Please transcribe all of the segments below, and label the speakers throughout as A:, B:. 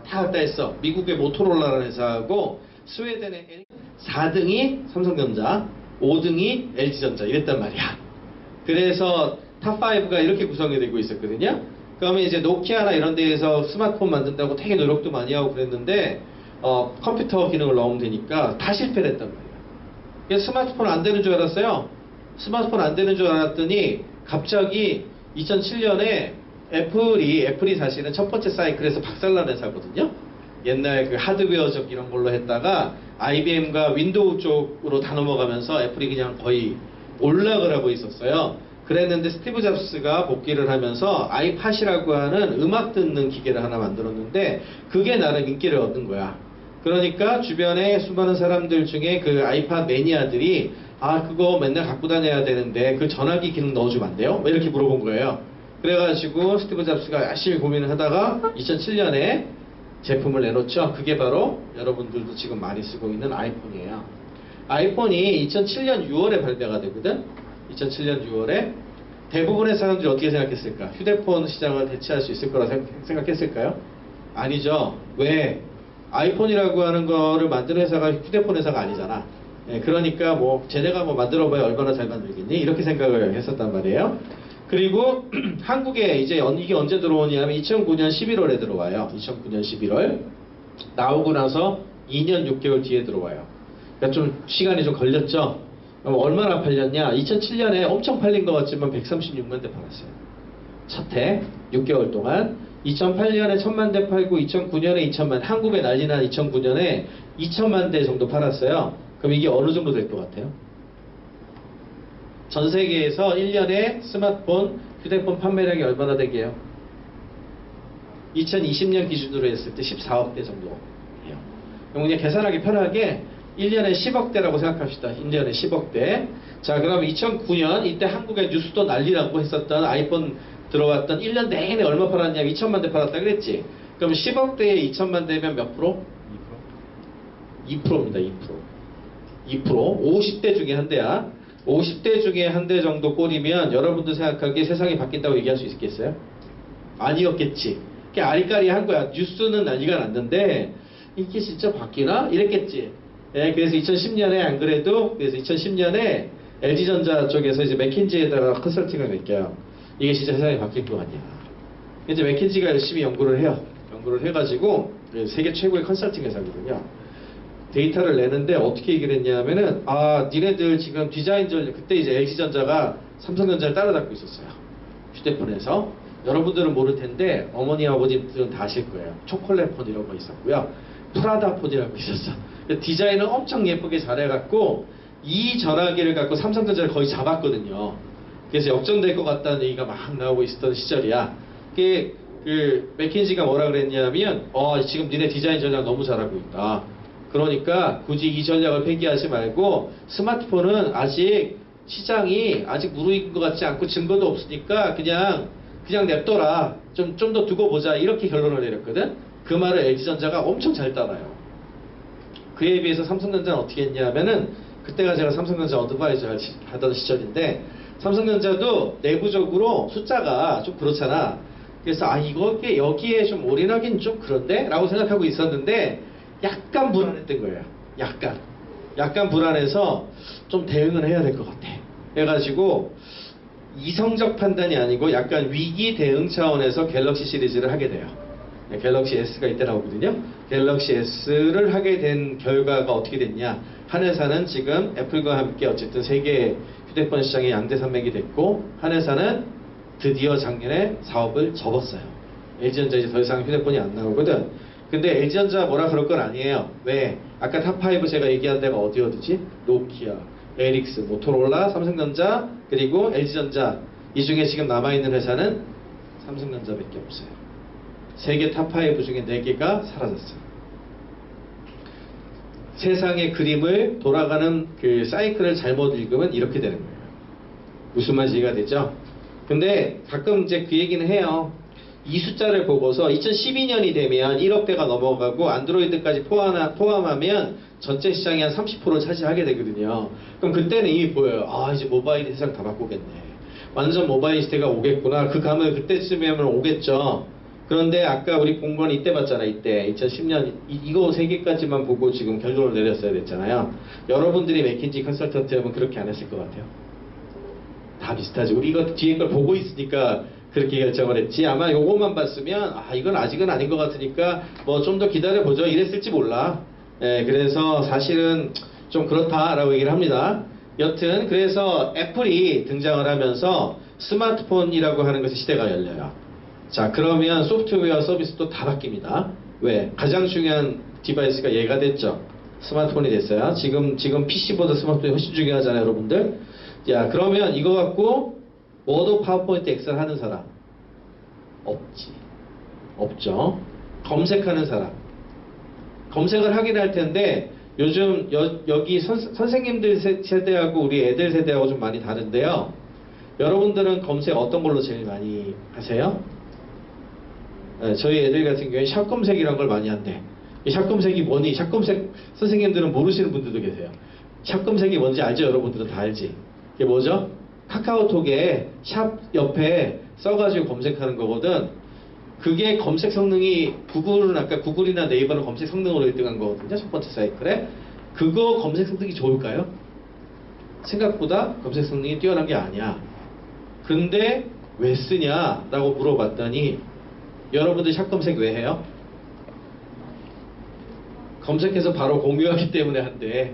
A: 왔다 갔다 했어. 미국의 모토로라라는 회사하고 스웨덴의 4등이 삼성전자, 5등이 LG전자 이랬단 말이야. 그래서 탑5가 이렇게 구성이 되고 있었거든요. 그러면 이제 노키아나 이런 데에서 스마트폰 만든다고 되게 노력도 많이 하고 그랬는데 컴퓨터 기능을 넣으면 되니까 다 실패를 했단 말이야. 그래서 스마트폰 안 되는 줄 알았어요. 스마트폰 안 되는 줄 알았더니 갑자기 2007년에 애플이 사실은 첫 번째 사이클에서 박살난 회사거든요. 옛날 그 하드웨어적 이런 걸로 했다가 IBM과 윈도우 쪽으로 다 넘어가면서 애플이 그냥 거의 올락을 하고 있었어요. 그랬는데 스티브 잡스가 복귀를 하면서 아이팟이라고 하는 음악 듣는 기계를 하나 만들었는데 그게 나름 인기를 얻은 거야. 그러니까 주변에 수많은 사람들 중에 그 아이팟 매니아들이 그거 맨날 갖고 다녀야 되는데 그 전화기 기능 넣어주면 안 돼요? 이렇게 물어본 거예요. 그래가지고 스티브 잡스가 열심히 고민을 하다가 2007년에 제품을 내놓죠. 그게 바로 여러분들도 지금 많이 쓰고 있는 아이폰이에요. 아이폰이 2007년 6월에 발매가 되거든. 2007년 6월에 대부분의 사람들이 어떻게 생각했을까? 휴대폰 시장을 대체할 수 있을 거라 생각했을까요? 아니죠. 왜? 아이폰이라고 하는 거를 만드는 회사가 휴대폰 회사가 아니잖아. 그러니까 뭐 쟤네가 뭐 만들어봐야 얼마나 잘 만들겠니? 이렇게 생각을 했었단 말이에요. 그리고 한국에 이제 이게 언제 들어오냐면 2009년 11월에 들어와요. 2009년 11월 나오고 나서 2년 6개월 뒤에 들어와요. 그러니까 좀 시간이 좀 걸렸죠. 그럼 얼마나 팔렸냐? 2007년에 엄청 팔린 것 같지만 136만 대 팔았어요. 첫 해 6개월 동안. 2008년에 1000만 대 팔고 2009년에 2000만, 한국에 난리 난 2009년에 2000만 대 정도 팔았어요. 그럼 이게 어느 정도 될 것 같아요? 전 세계에서 1년에 스마트폰, 휴대폰 판매량이 얼마나 되게요? 2020년 기준으로 했을 때 14억 대 정도 해요. 그럼 그냥 계산하기 편하게 1년에 10억 대라고 생각합시다. 1년에 10억 대. 자, 그럼 2009년 이때 한국에 뉴스도 난리나고 했었던 아이폰 들어왔던 1년 내내 얼마 팔았냐면 2천만 대 팔았다 그랬지. 그럼 10억 대에 2천만 대면 몇 프로? 2%? 2%입니다. 2%. 50대 중에 한 대야. 50대 중에 한 대 정도 꼴이면 여러분들 생각하기에 세상이 바뀐다고 얘기할 수 있겠어요? 아니었겠지. 그게 아리까리한 거야. 뉴스는 난리가 났는데 이게 진짜 바뀌나? 이랬겠지. 그래서 2010년에 안 그래도 그래서 2010년에 LG전자 쪽에서 이제 맥킨지에다가 컨설팅을 맡겨요. 이게 진짜 세상이 바뀔 거 아니야. 이제 맥킨지가 열심히 연구를 해요. 연구를 해가지고 세계 최고의 컨설팅 회사거든요. 데이터를 내는데 어떻게 얘기를 했냐면은 니네들 지금 디자인 전략 그때 이제 LG전자가 삼성전자를 따라잡고 있었어요. 휴대폰에서 여러분들은 모를 텐데 어머니 아버님들은 다 아실 거예요. 초콜릿 폰 이런 거 있었고요. 프라다 폰이라고 있었어. 디자인을 엄청 예쁘게 잘해갖고 이 전화기를 갖고 삼성전자를 거의 잡았거든요. 그래서 역전될 것 같다는 얘기가 막 나오고 있었던 시절이야. 그 맥킨지가 뭐라 그랬냐면 지금 니네 디자인 전략 너무 잘하고 있다. 그러니까 굳이 이 전략을 폐기하지 말고 스마트폰은 아직 시장이 아직 무르익은 것 같지 않고 증거도 없으니까 그냥 냅둬라. 좀 더 두고 보자. 이렇게 결론을 내렸거든. 그 말을 LG전자가 엄청 잘 따라요. 그에 비해서 삼성전자는 어떻게 했냐면은 그때가 제가 삼성전자 어드바이저 하던 시절인데 삼성전자도 내부적으로 숫자가 좀 그렇잖아. 그래서 여기에 좀 올인하긴 좀 그런데? 라고 생각하고 있었는데 약간 불안했던 거예요. 약간 불안해서 좀 대응을 해야 될 것 같아. 해가지고 이성적 판단이 아니고 약간 위기 대응 차원에서 갤럭시 시리즈를 하게 돼요. 갤럭시 S가 이때 나오거든요. 갤럭시 S를 하게 된 결과가 어떻게 됐냐. 한 회사는 지금 애플과 함께 어쨌든 세계 휴대폰 시장의 양대 산맥이 됐고 한 회사는 드디어 작년에 사업을 접었어요. LG전자 이제 더 이상 휴대폰이 안 나오거든. 근데 LG전자 뭐라 그럴 건 아니에요. 왜? 아까 탑5 제가 얘기한 데가 어디지? 노키아, 에릭스, 모토로라, 삼성전자, 그리고 LG전자. 이 중에 지금 남아있는 회사는 삼성전자밖에 없어요. 세계 탑5 중에 4개가 사라졌어요. 세상의 그림을 돌아가는 그 사이클을 잘못 읽으면 이렇게 되는 거예요. 무슨 말인지 이해가 되죠? 근데 가끔 이제 그 얘기는 해요. 이 숫자를 보고서 2012년이 되면 1억 대가 넘어가고 안드로이드까지 포함하면 전체 시장이 한 30%를 차지하게 되거든요. 그럼 그때는 이미 보여요. 이제 모바일 세상 다 바꾸겠네. 완전 모바일 시대가 오겠구나. 그 감을 그때쯤이면 오겠죠. 그런데 아까 우리 본 건 이때 봤잖아. 이때 2010년 이거 세 개까지만 보고 지금 결론을 내렸어야 됐잖아요. 여러분들이 맥킨지 컨설턴트라면 그렇게 안 했을 것 같아요. 다 비슷하지. 우리 이거 뒤에 걸 보고 있으니까 그렇게 결정을 했지. 아마 요것만 봤으면 이건 아직은 아닌 것 같으니까 뭐 좀 더 기다려보죠 이랬을지 몰라. 그래서 사실은 좀 그렇다라고 얘기를 합니다. 여튼 그래서 애플이 등장을 하면서 스마트폰이라고 하는 것의 시대가 열려요. 자, 그러면 소프트웨어 서비스도 다 바뀝니다. 왜? 가장 중요한 디바이스가 얘가 됐죠. 스마트폰이 됐어요. 지금 PC보다 스마트폰이 훨씬 중요하잖아요, 여러분들. 자, 그러면 이거 갖고 워드, 파워포인트, 엑셀 하는 사람 없지. 없죠. 검색하는 사람 검색을 하긴 할 텐데 요즘 여기 선생님들 세대하고 우리 애들 세대하고 좀 많이 다른데요. 여러분들은 검색 어떤 걸로 제일 많이 하세요? 저희 애들 같은 경우에 샵 검색이란 걸 많이 한대. 이 샵 검색이 뭐니? 샵 검색 선생님들은 모르시는 분들도 계세요. 샵 검색이 뭔지 알죠? 여러분들은 다 알지? 이게 뭐죠? 카카오톡에 샵 옆에 써가지고 검색하는 거거든. 그게 검색 성능이 구글은 아까 구글이나 네이버는 검색 성능으로 1등한 거거든요. 첫 번째 사이클에. 그거 검색 성능이 좋을까요? 생각보다 검색 성능이 뛰어난 게 아니야. 근데 왜 쓰냐라고 물어봤더니 여러분들 샵 검색 왜 해요? 검색해서 바로 공유하기 때문에 한대.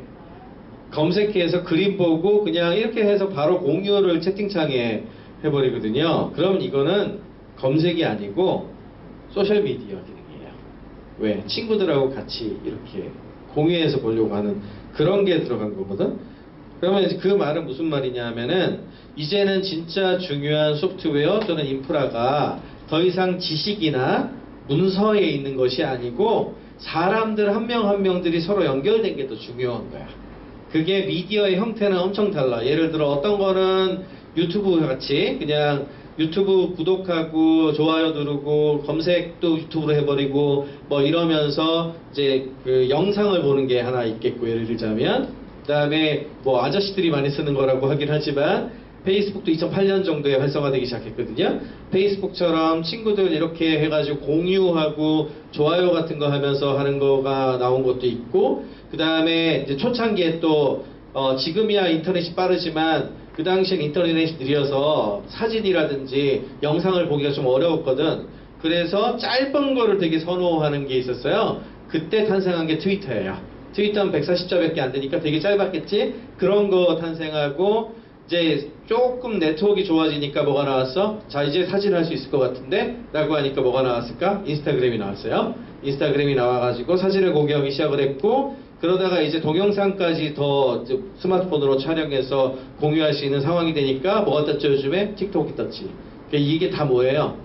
A: 검색해서 그림 보고 그냥 이렇게 해서 바로 공유를 채팅창에 해버리거든요. 그럼 이거는 검색이 아니고 소셜미디어 기능이에요. 왜? 친구들하고 같이 이렇게 공유해서 보려고 하는 그런 게 들어간 거거든. 그러면 그 말은 무슨 말이냐 하면은 이제는 진짜 중요한 소프트웨어 또는 인프라가 더 이상 지식이나 문서에 있는 것이 아니고 사람들 한 명 한 명들이 서로 연결된 게 더 중요한 거야. 그게 미디어의 형태는 엄청 달라. 예를 들어 어떤 거는 유튜브 같이 그냥 유튜브 구독하고 좋아요 누르고 검색도 유튜브로 해버리고 뭐 이러면서 이제 그 영상을 보는 게 하나 있겠고, 예를 들자면 그 다음에 뭐 아저씨들이 많이 쓰는 거라고 하긴 하지만 페이스북도 2008년 정도에 활성화되기 시작했거든요. 페이스북처럼 친구들 이렇게 해가지고 공유하고 좋아요 같은 거 하면서 하는 거가 나온 것도 있고, 그 다음에 이제 초창기에 또 지금이야 인터넷이 빠르지만 그 당시엔 인터넷이 느려서 사진이라든지 영상을 보기가 좀 어려웠거든. 그래서 짧은 거를 되게 선호하는 게 있었어요. 그때 탄생한 게 트위터예요. 트위터는 140자밖에 안 되니까 되게 짧았겠지? 그런 거 탄생하고 이제 조금 네트워크가 좋아지니까 뭐가 나왔어? 자, 이제 사진 할 수 있을 것 같은데? 라고 하니까 뭐가 나왔을까? 인스타그램이 나왔어요. 인스타그램이 나와가지고 사진을 공개하기 시작을 했고, 그러다가 이제 동영상까지 더 스마트폰으로 촬영해서 공유할 수 있는 상황이 되니까 뭐가 떴죠? 요즘에 틱톡이 떴지. 이게 다 뭐예요?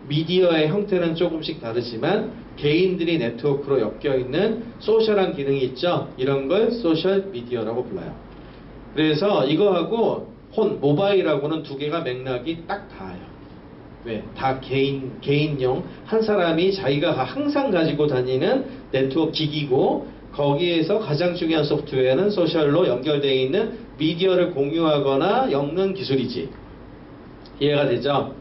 A: 미디어의 형태는 조금씩 다르지만 개인들이 네트워크로 엮여있는 소셜한 기능이 있죠. 이런 걸 소셜 미디어라고 불러요. 그래서 이거하고 모바일하고는 두 개가 맥락이 딱 닿아요. 왜? 다 개인용 한 사람이 자기가 항상 가지고 다니는 네트워크 기기고, 거기에서 가장 중요한 소프트웨어는 소셜로 연결되어 있는 미디어를 공유하거나 엮는 기술이지. 이해가 되죠?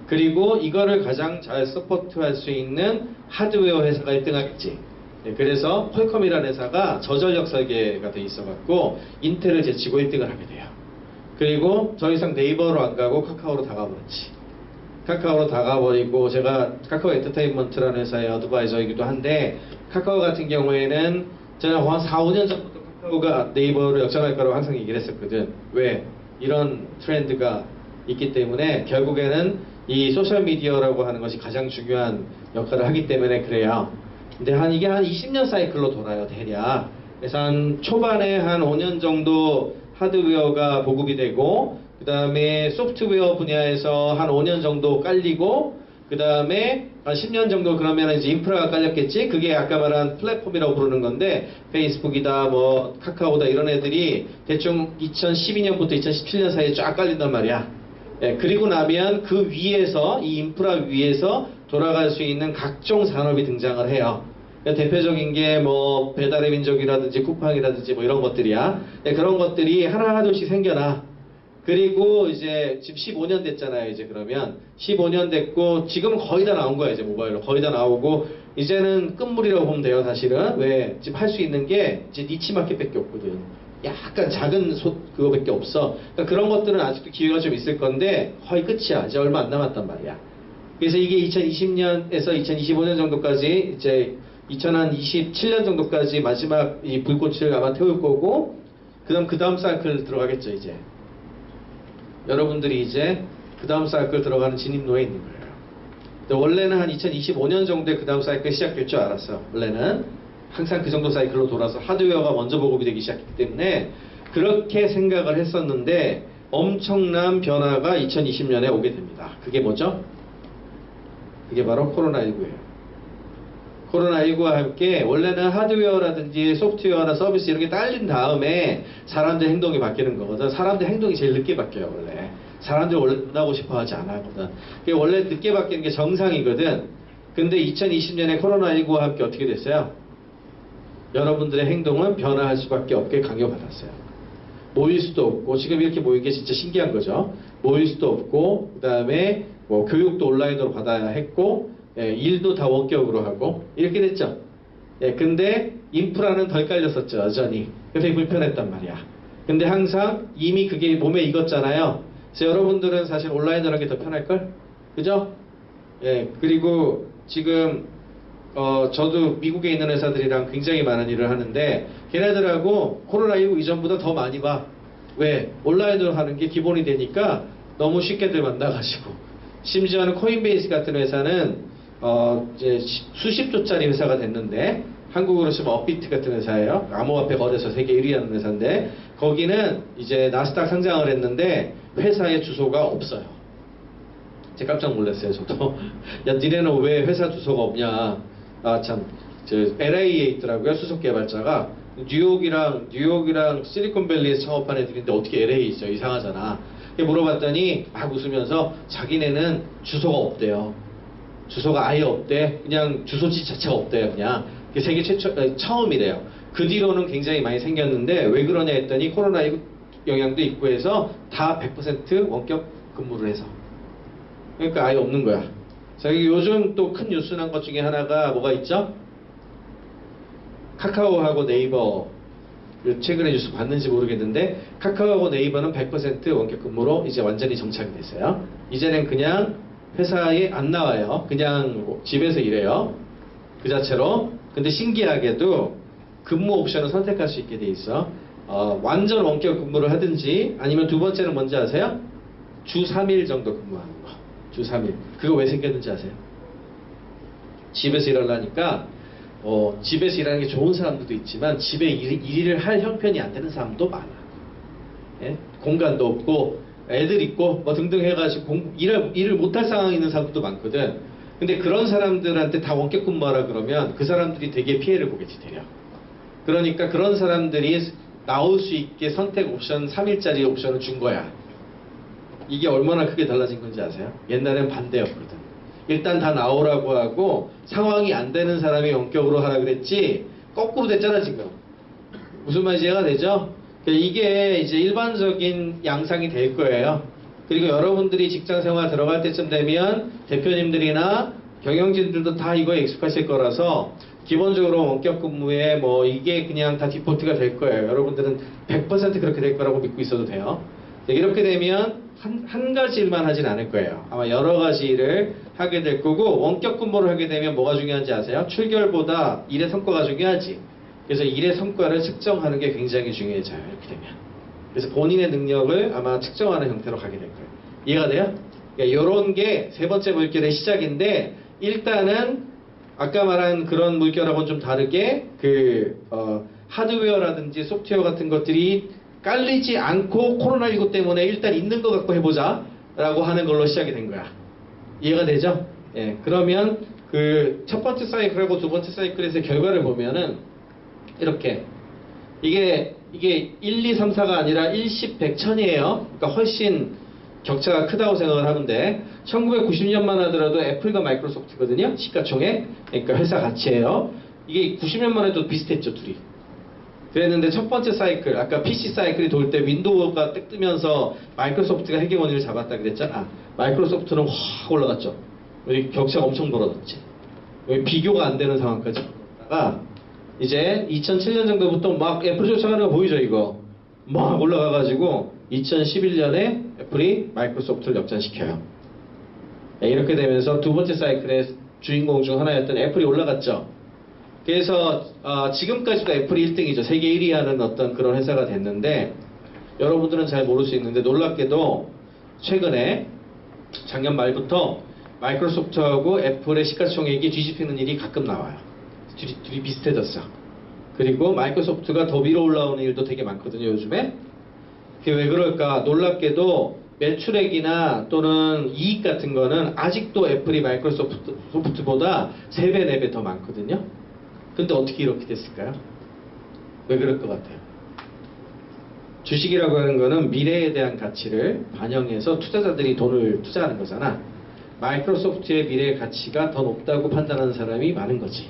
A: 그리고 이거를 가장 잘 서포트할 수 있는 하드웨어 회사가 1등하겠지. 그래서 퀄컴이라는 회사가 저전력 설계가 돼 있어갖고 인텔을 제치고 1등을 하게 돼요. 그리고 더 이상 네이버로 안 가고 카카오로 다 가버렸지. 카카오로 다 가버리고, 제가 카카오 엔터테인먼트라는 회사의 어드바이저이기도 한데, 카카오 같은 경우에는 제가 한 4, 5년 전부터 카카오가 네이버를 역전할 거라고 항상 얘기를 했었거든. 왜? 이런 트렌드가 있기 때문에 결국에는 이 소셜미디어라고 하는 것이 가장 중요한 역할을 하기 때문에 그래요. 근데 이게 한 20년 사이클로 돌아요, 대략. 그래서 한 초반에 한 5년 정도 하드웨어가 보급이 되고, 그 다음에 소프트웨어 분야에서 한 5년 정도 깔리고, 그 다음에 한 10년 정도 그러면 이제 인프라가 깔렸겠지? 그게 아까 말한 플랫폼이라고 부르는 건데, 페이스북이다, 뭐, 카카오다, 이런 애들이 대충 2012년부터 2017년 사이에 쫙 깔린단 말이야. 그리고 나면 그 위에서, 이 인프라 위에서 돌아갈 수 있는 각종 산업이 등장을 해요. 대표적인 게 뭐, 배달의 민족이라든지 쿠팡이라든지 뭐 이런 것들이야. 그런 것들이 하나둘씩 생겨나. 그리고 이제 지금 15년 됐잖아요. 이제 그러면 15년 됐고 지금은 거의 다 나온 거야. 이제 모바일로 거의 다 나오고 이제는 끝물이라고 보면 돼요. 사실은 왜 지금 할 수 있는 게 이제 니치 마켓밖에 없거든. 약간 작은 그거밖에 없어. 그러니까 그런 것들은 아직도 기회가 좀 있을 건데 거의 끝이야. 이제 얼마 안 남았단 말이야. 그래서 이게 2020년에서 2025년 정도까지 이제 2027년 정도까지 마지막 이 불꽃을 아마 태울 거고 그 다음 사이클 들어가겠죠. 이제 여러분들이 이제 그 다음 사이클 들어가는 진입로에 있는 거예요. 근데 원래는 한 2025년 정도에 그 다음 사이클 시작될 줄 알았어. 원래는 항상 그 정도 사이클로 돌아서 하드웨어가 먼저 보급이 되기 시작했기 때문에 그렇게 생각을 했었는데 엄청난 변화가 2020년에 오게 됩니다. 그게 뭐죠? 그게 바로 코로나19예요. 코로나19와 함께 원래는 하드웨어라든지 소프트웨어나 서비스 이런 게 딸린 다음에 사람들 행동이 바뀌는 거거든. 사람들 행동이 제일 늦게 바뀌어요. 원래 사람들 원래 변하고 싶어 하지 않아 하거든. 그게 원래 늦게 바뀌는 게 정상이거든. 근데 2020년에 코로나19와 함께 어떻게 됐어요? 여러분들의 행동은 변화할 수밖에 없게 강요받았어요. 모일 수도 없고 지금 이렇게 모인 게 진짜 신기한 거죠. 모일 수도 없고 그 다음에 뭐 교육도 온라인으로 받아야 했고 일도 다 원격으로 하고 이렇게 됐죠. 근데 인프라는 덜 깔렸었죠. 여전히. 그래서 불편했단 말이야. 근데 항상 이미 그게 몸에 익었잖아요. 그래서 여러분들은 사실 온라인으로 하는 게 더 편할걸? 그죠? 그리고 지금 저도 미국에 있는 회사들이랑 굉장히 많은 일을 하는데 걔네들하고 코로나19 이전보다 더 많이 봐. 왜? 온라인으로 하는 게 기본이 되니까 너무 쉽게들 만나가지고 심지어는 코인베이스 같은 회사는 이제 수십조짜리 회사가 됐는데 한국으로 치면 업비트 같은 회사예요. 암호화폐 거래소 세계 1위 하는 회사인데 거기는 이제 나스닥 상장을 했는데 회사의 주소가 없어요. 제가 깜짝 놀랐어요. 저도 야 니네는 왜 회사 주소가 없냐. 참 LA에 있더라고요. 수석 개발자가 뉴욕이랑 실리콘밸리에서 창업한 애들인데 어떻게 LA에 있어. 이상하잖아. 물어봤더니 막 웃으면서 자기네는 주소가 없대요. 주소가 아예 없대. 그냥 주소지 자체가 없대요. 그냥 세계 처음이래요. 그 뒤로는 굉장히 많이 생겼는데 왜 그러냐 했더니 코로나19 영향도 있고 해서 다 100% 원격 근무를 해서 그러니까 아예 없는 거야. 저기 요즘 또 큰 뉴스 난 것 중에 하나가 뭐가 있죠? 카카오하고 네이버 최근에 뉴스 봤는지 모르겠는데 카카오하고 네이버는 100% 원격 근무로 이제 완전히 정착이 됐어요. 이제는 그냥 회사에 안 나와요. 그냥 집에서 일해요. 그 자체로. 근데 신기하게도 근무 옵션을 선택할 수 있게 돼 있어. 완전 원격 근무를 하든지 아니면 두 번째는 뭔지 아세요? 주 3일 정도 근무하는 거. 주 3일. 그거 왜 생겼는지 아세요? 집에서 일하려니까 집에서 일하는 게 좋은 사람들도 있지만 집에 일을 할 형편이 안 되는 사람도 많아. 예? 공간도 없고 애들 있고 뭐 등등 해가지고 일을 못할 상황에 있는 사람들도 많거든. 근데 그런 사람들한테 다 원격 근무하라 그러면 그 사람들이 되게 피해를 보겠지 대략. 그러니까 그런 사람들이 나올 수 있게 선택 옵션 3일짜리 옵션을 준 거야. 이게 얼마나 크게 달라진 건지 아세요? 옛날엔 반대였거든. 일단 다 나오라고 하고 상황이 안 되는 사람이 원격으로 하라 그랬지 거꾸로 됐잖아 지금. 무슨 말인지 이해가 되죠? 이게 이제 일반적인 양상이 될 거예요. 그리고 여러분들이 직장생활 들어갈 때쯤 되면 대표님들이나 경영진들도 다 이거에 익숙하실 거라서 기본적으로 원격 근무에 뭐 이게 그냥 다 디폴트가 될 거예요. 여러분들은 100% 그렇게 될 거라고 믿고 있어도 돼요. 이렇게 되면 한 가지 일만 하진 않을 거예요. 아마 여러 가지 일을 하게 될 거고 원격 근무를 하게 되면 뭐가 중요한지 아세요? 출결보다 일의 성과가 중요하지. 그래서 일의 성과를 측정하는 게 굉장히 중요해져요. 이렇게 되면. 그래서 본인의 능력을 아마 측정하는 형태로 가게 될 거예요. 이해가 돼요? 그러니까 이런 게 세 번째 물결의 시작인데 일단은 아까 말한 그런 물결하고는 좀 다르게 하드웨어라든지 소프트웨어 같은 것들이 깔리지 않고 코로나19 때문에 일단 있는 것 갖고 해보자 라고 하는 걸로 시작이 된 거야. 이해가 되죠? 예, 그러면 그 첫 번째 사이클하고 두 번째 사이클에서의 결과를 보면은 이렇게 이게 1, 2, 3, 4가 아니라 1, 10, 100, 1000이에요. 그러니까 훨씬 격차가 크다고 생각을 하는데 1990년만 하더라도 애플과 마이크로소프트거든요. 시가총액. 그러니까 회사 가치예요. 이게 90년만 해도 비슷했죠, 둘이. 그랬는데 첫 번째 사이클, 아까 PC 사이클이 돌 때 윈도우가 딱 뜨면서 마이크로소프트가 헤게모니를 잡았다 그랬잖아. 마이크로소프트는 확 올라갔죠. 여기 격차가 엄청 벌어졌지. 여기 비교가 안 되는 상황까지 올라가다가 이제 2007년 정도부터 막 애플 쫓아가는 거 보이죠, 이거. 막 올라가가지고 2011년에 애플이 마이크로소프트를 역전시켜요. 네, 이렇게 되면서 두 번째 사이클의 주인공 중 하나였던 애플이 올라갔죠. 그래서 지금까지도 애플이 1등이죠. 세계 1위 하는 어떤 그런 회사가 됐는데, 여러분들은 잘 모를 수 있는데 놀랍게도 최근에 작년 말부터 마이크로소프트하고 애플의 시가총액이 뒤집히는 일이 가끔 나와요. 둘이 비슷해졌어. 그리고 마이크로소프트가 더 위로 올라오는 일도 되게 많거든요, 요즘에. 그게 왜 그럴까? 놀랍게도 매출액이나 또는 이익 같은 거는 아직도 애플이 마이크로소프트보다 3배, 4배 더 많거든요. 근데 어떻게 이렇게 됐을까요? 왜 그럴 것 같아요? 주식이라고 하는 거는 미래에 대한 가치를 반영해서 투자자들이 돈을 투자하는 거잖아. 마이크로소프트의 미래의 가치가 더 높다고 판단하는 사람이 많은 거지.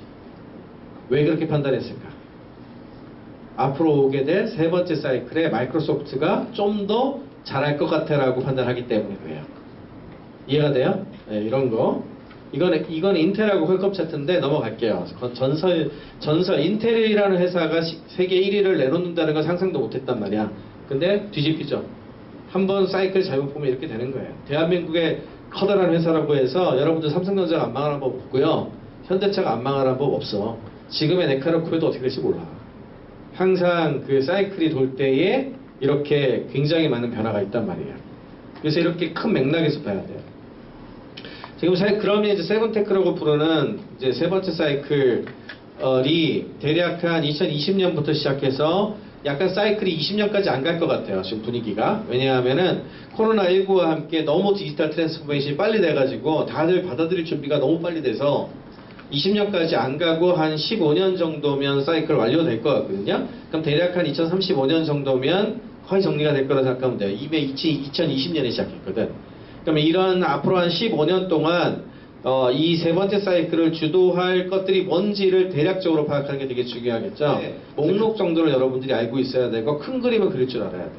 A: 왜 그렇게 판단했을까? 앞으로 오게 될 세 번째 사이클에 마이크로소프트가 좀 더 잘할 것 같아라고 판단하기 때문에 그래요. 이해가 돼요? 네, 이런 거. 이건 인텔하고 퀄컴 차트인데 넘어갈게요. 전설 인텔이라는 회사가 세계 1위를 내놓는다는 건 상상도 못했단 말이야. 근데 뒤집히죠. 한번 사이클 잘못 보면 이렇게 되는 거예요. 대한민국의 커다란 회사라고 해서 여러분들 삼성전자가 안 망하는 법 없고요. 현대차가 안 망하는 법 없어. 지금의 네카르코에도 어떻게 될지 몰라. 항상 그 사이클이 돌 때에 이렇게 굉장히 많은 변화가 있단 말이에요. 그래서 이렇게 큰 맥락에서 봐야 돼요. 지금 그러면 이제 세븐테크라고 부르는 이제 세 번째 사이클이 대략 한 2020년부터 시작해서 약간 사이클이 20년까지 안 갈 것 같아요. 지금 분위기가. 왜냐하면은 코로나19와 함께 너무 디지털 트랜스포메이션이 빨리 돼가지고 다들 받아들일 준비가 너무 빨리 돼서 20년까지 안 가고 한 15년 정도면 사이클 완료될 것 같거든요. 그럼 대략 한 2035년 정도면 거의 정리가 될 거라 생각하면 돼요. 이미 2020년에 시작했거든. 그러면 이런 앞으로 한 15년 동안 이 세 번째 사이클을 주도할 것들이 뭔지를 대략적으로 파악하는 게 되게 중요하겠죠. 네. 목록 정도를 여러분들이 알고 있어야 되고 큰 그림을 그릴 줄 알아야 돼.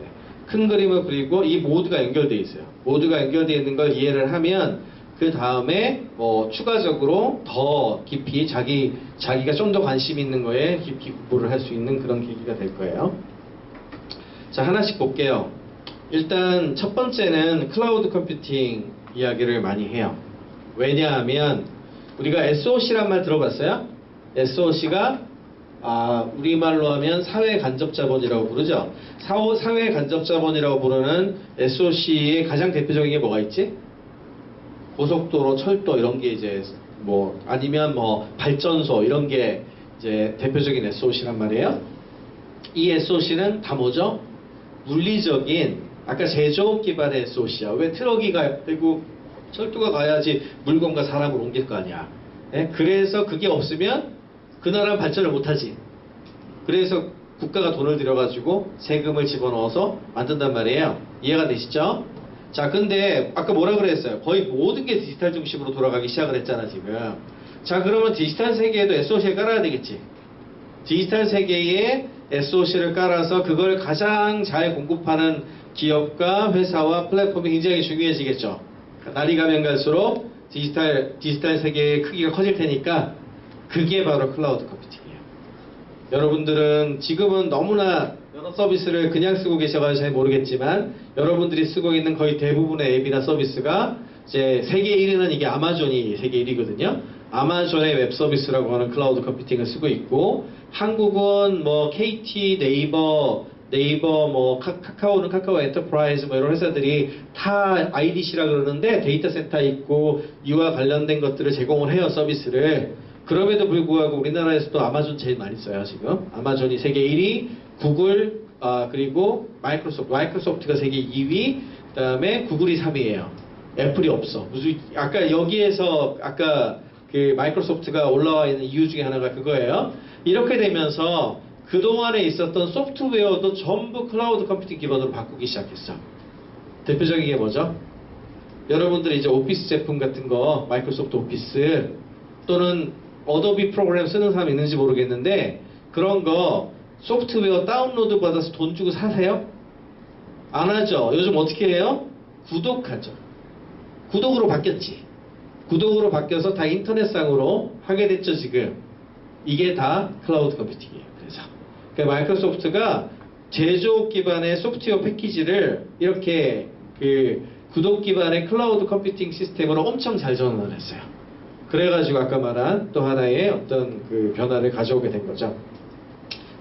A: 큰 그림을 그리고 이 모두가 연결되어 있어요. 모두가 연결되어 있는 걸 이해를 하면 그 다음에 추가적으로 더 깊이 자기가 좀 더 관심 있는 거에 깊이 공부를 할 수 있는 그런 계기가 될 거예요. 자, 하나씩 볼게요. 일단 첫 번째는 클라우드 컴퓨팅 이야기를 많이 해요. 왜냐하면 우리가 SOC란 말 들어봤어요? SOC가 우리말로 하면 사회 간접 자본이라고 부르죠. 사회 간접 자본이라고 부르는 SOC의 가장 대표적인 게 뭐가 있지? 고속도로, 철도 이런 게 이제 아니면 발전소 이런 게 이제 대표적인 SOC란 말이에요. 이 SOC는 다 뭐죠? 물리적인 아까 제조업 기반의 SOC야. 왜 트럭이 가야 되고 철도가 가야지 물건과 사람을 옮길 거 아니야. 네? 그래서 그게 없으면 그 나라는 발전을 못하지. 그래서 국가가 돈을 들여가지고 세금을 집어넣어서 만든단 말이에요. 이해가 되시죠? 자, 근데 아까 뭐라 그랬어요? 거의 모든 게 디지털 중심으로 돌아가기 시작을 했잖아, 지금. 자, 그러면 디지털 세계에도 SOC를 깔아야 되겠지. 디지털 세계에 SOC를 깔아서 그걸 가장 잘 공급하는 기업과 회사와 플랫폼이 굉장히 중요해지겠죠. 날이 가면 갈수록 디지털 세계의 크기가 커질 테니까 그게 바로 클라우드 컴퓨팅이에요. 여러분들은 지금은 너무나 여러 서비스를 그냥 쓰고 계셔가지고 잘 모르겠지만 여러분들이 쓰고 있는 거의 대부분의 앱이나 서비스가 이제 세계 1위는 이게 아마존이 세계 1위거든요. 아마존의 웹 서비스라고 하는 클라우드 컴퓨팅을 쓰고 있고 한국은 KT, 네이버 카카오는 카카오 엔터프라이즈 이런 회사들이 다 IDC라 그러는데 데이터 센터 있고 이와 관련된 것들을 제공을 해요, 서비스를. 그럼에도 불구하고 우리나라에서도 아마존 제일 많이 써요, 지금. 아마존이 세계 1위, 구글, 그리고 마이크로소프트가 세계 2위, 그 다음에 구글이 3위예요. 애플이 없어. 아까 여기에서 그 마이크로소프트가 올라와 있는 이유 중에 하나가 그거예요. 이렇게 되면서 그동안에 있었던 소프트웨어도 전부 클라우드 컴퓨팅 기반으로 바꾸기 시작했어. 대표적인 게 뭐죠? 여러분들이 이제 오피스 제품 같은 거, 마이크로소프트 오피스 또는 어도비 프로그램 쓰는 사람 있는지 모르겠는데 그런 거 소프트웨어 다운로드 받아서 돈 주고 사세요? 안 하죠. 요즘 어떻게 해요? 구독하죠. 구독으로 바뀌었지. 구독으로 바뀌어서 다 인터넷상으로 하게 됐죠, 지금. 이게 다 클라우드 컴퓨팅이에요. 그래서 그러니까 마이크로소프트가 제조업 기반의 소프트웨어 패키지를 이렇게 그 구독 기반의 클라우드 컴퓨팅 시스템으로 엄청 잘 전환을 했어요. 그래가지고 아까 말한 또 하나의 어떤 그 변화를 가져오게 된 거죠.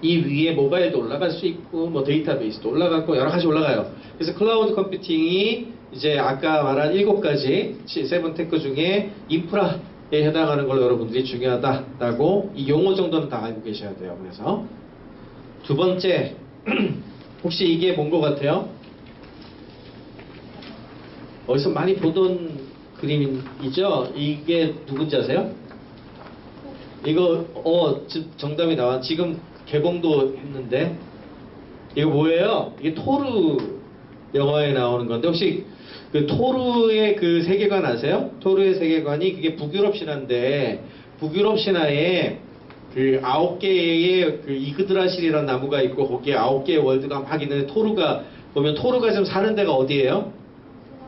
A: 이 위에 모바일도 올라갈 수 있고 뭐 데이터베이스도 올라가고 여러 가지 올라가요. 그래서 클라우드 컴퓨팅이 이제 아까 말한 7가지 세븐테크 중에 인프라에 해당하는 걸로 여러분들이 중요하다라고 이 용어 정도는 다 알고 계셔야 돼요. 그래서 두 번째 혹시 이게 뭔 것 같아요? 어디서 많이 보던 그림이죠? 이게 누군지 아세요? 이거 정답이 나와. 지금 개봉도 했는데 이거 뭐예요? 이게 토르 영화에 나오는 건데 혹시 그 토르의 그 세계관 아세요? 토르의 세계관이 그게 북유럽 신화인데 북유럽 신화에 그 9개의 그 이그드라실이라는 나무가 있고 거기에 9개의 월드가 막 있는데 토르가 보면 토르가 지금 사는 데가 어디예요?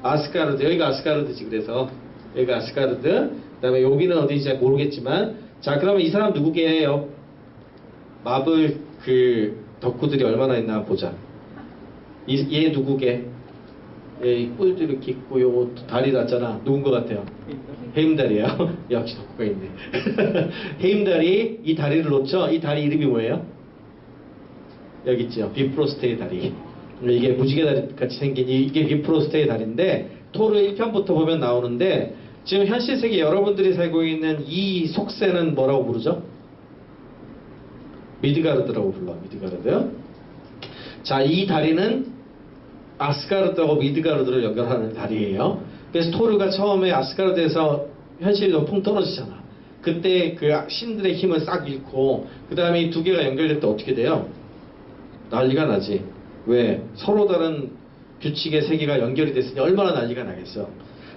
A: 아스가르드. 여기가 아스가르드지. 그래서 여기가 아스가르드. 그 다음에 여기는 어디인지 잘 모르겠지만 자 그러면 이 사람 누구게요? 마블 그 덕후들이 얼마나 있나 보자. 얘 누구게? 얘 뿔도 이렇게 있고 요 다리 났잖아. 누군 것 같아요? 헤임달이에요. 역시 덕후가 있네. 헤임달이 이 다리를 놓쳐. 이 다리 이름이 뭐예요? 여기 있죠. 비프로스트의 다리. 이게 무지개 다리 같이 생긴 이게 비프로스트의 다리인데 토르 1편부터 보면 나오는데 지금 현실 세계 여러분들이 살고 있는 이 속세는 뭐라고 부르죠? 미드가르드라고 불러. 미드가르드. 자, 이 다리는 아스가르드하고 미드가르드를 연결하는 다리예요. 그래서 토르가 처음에 아스가르드에서 현실이 너무 풍 떨어지잖아. 그때 그 신들의 힘을 싹 잃고 그 다음에 이 두 개가 연결될 때 어떻게 돼요? 난리가 나지. 왜? 서로 다른 규칙의 세계가 연결이 됐으니 얼마나 난리가 나겠어.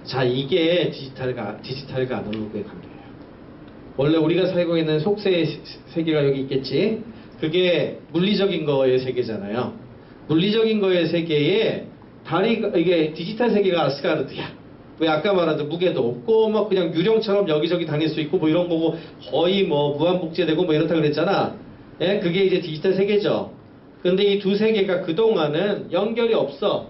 A: 자, 이게 디지털과 아날로그의 관계예요. 원래 우리가 살고 있는 속세의 세계가 여기 있겠지. 그게 물리적인 거의 세계잖아요. 물리적인 거의 세계에 다리가 이게 디지털 세계가 아스가르드야. 왜 아까 말한 무게도 없고 막 그냥 유령처럼 여기저기 다닐 수 있고 뭐 이런 거고 거의 뭐 무한복제되고 뭐 이렇다 그랬잖아. 예? 그게 이제 디지털 세계죠. 근데 이 두 세계가 그동안은 연결이 없어.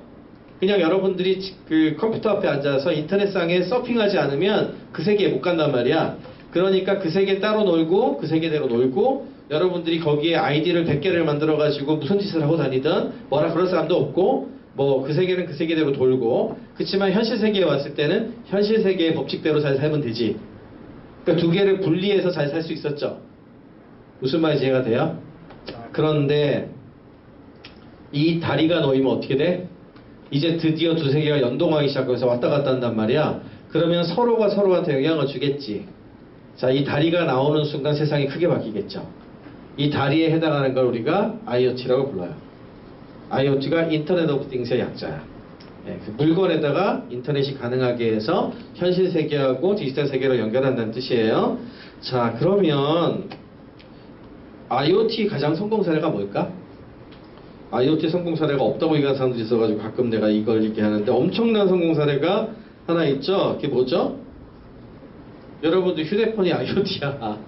A: 그냥 여러분들이 그 컴퓨터 앞에 앉아서 인터넷상에 서핑하지 않으면 그 세계에 못 간단 말이야. 그러니까 그 세계 따로 놀고 그 세계대로 놀고 여러분들이 거기에 아이디를 100개를 만들어 가지고 무슨 짓을 하고 다니든 뭐라 그럴 사람도 없고 뭐 그 세계는 그 세계대로 돌고 그렇지만 현실 세계에 왔을 때는 현실 세계의 법칙대로 잘 살면 되지. 그러니까 두 개를 분리해서 잘 살 수 있었죠. 무슨 말인지 이해가 돼요? 그런데 이 다리가 놓이면 어떻게 돼? 이제 드디어 두 세계가 연동하기 시작해서 왔다 갔다 한단 말이야. 그러면 서로가 서로한테 영향을 주겠지. 자, 이 다리가 나오는 순간 세상이 크게 바뀌겠죠. 이 다리에 해당하는 걸 우리가 IoT라고 불러요. IoT가 인터넷 오브 띵스의 약자야. 네, 그 물건에다가 인터넷이 가능하게 해서 현실 세계하고 디지털 세계로 연결한다는 뜻이에요. 자, 그러면 IoT 가장 성공 사례가 뭘까? IoT 성공 사례가 없다고 얘기하는 사람들이 있어가지고 가끔 내가 이걸 얘기하는데 엄청난 성공 사례가 하나 있죠. 그게 뭐죠? 여러분들 휴대폰이 IoT야.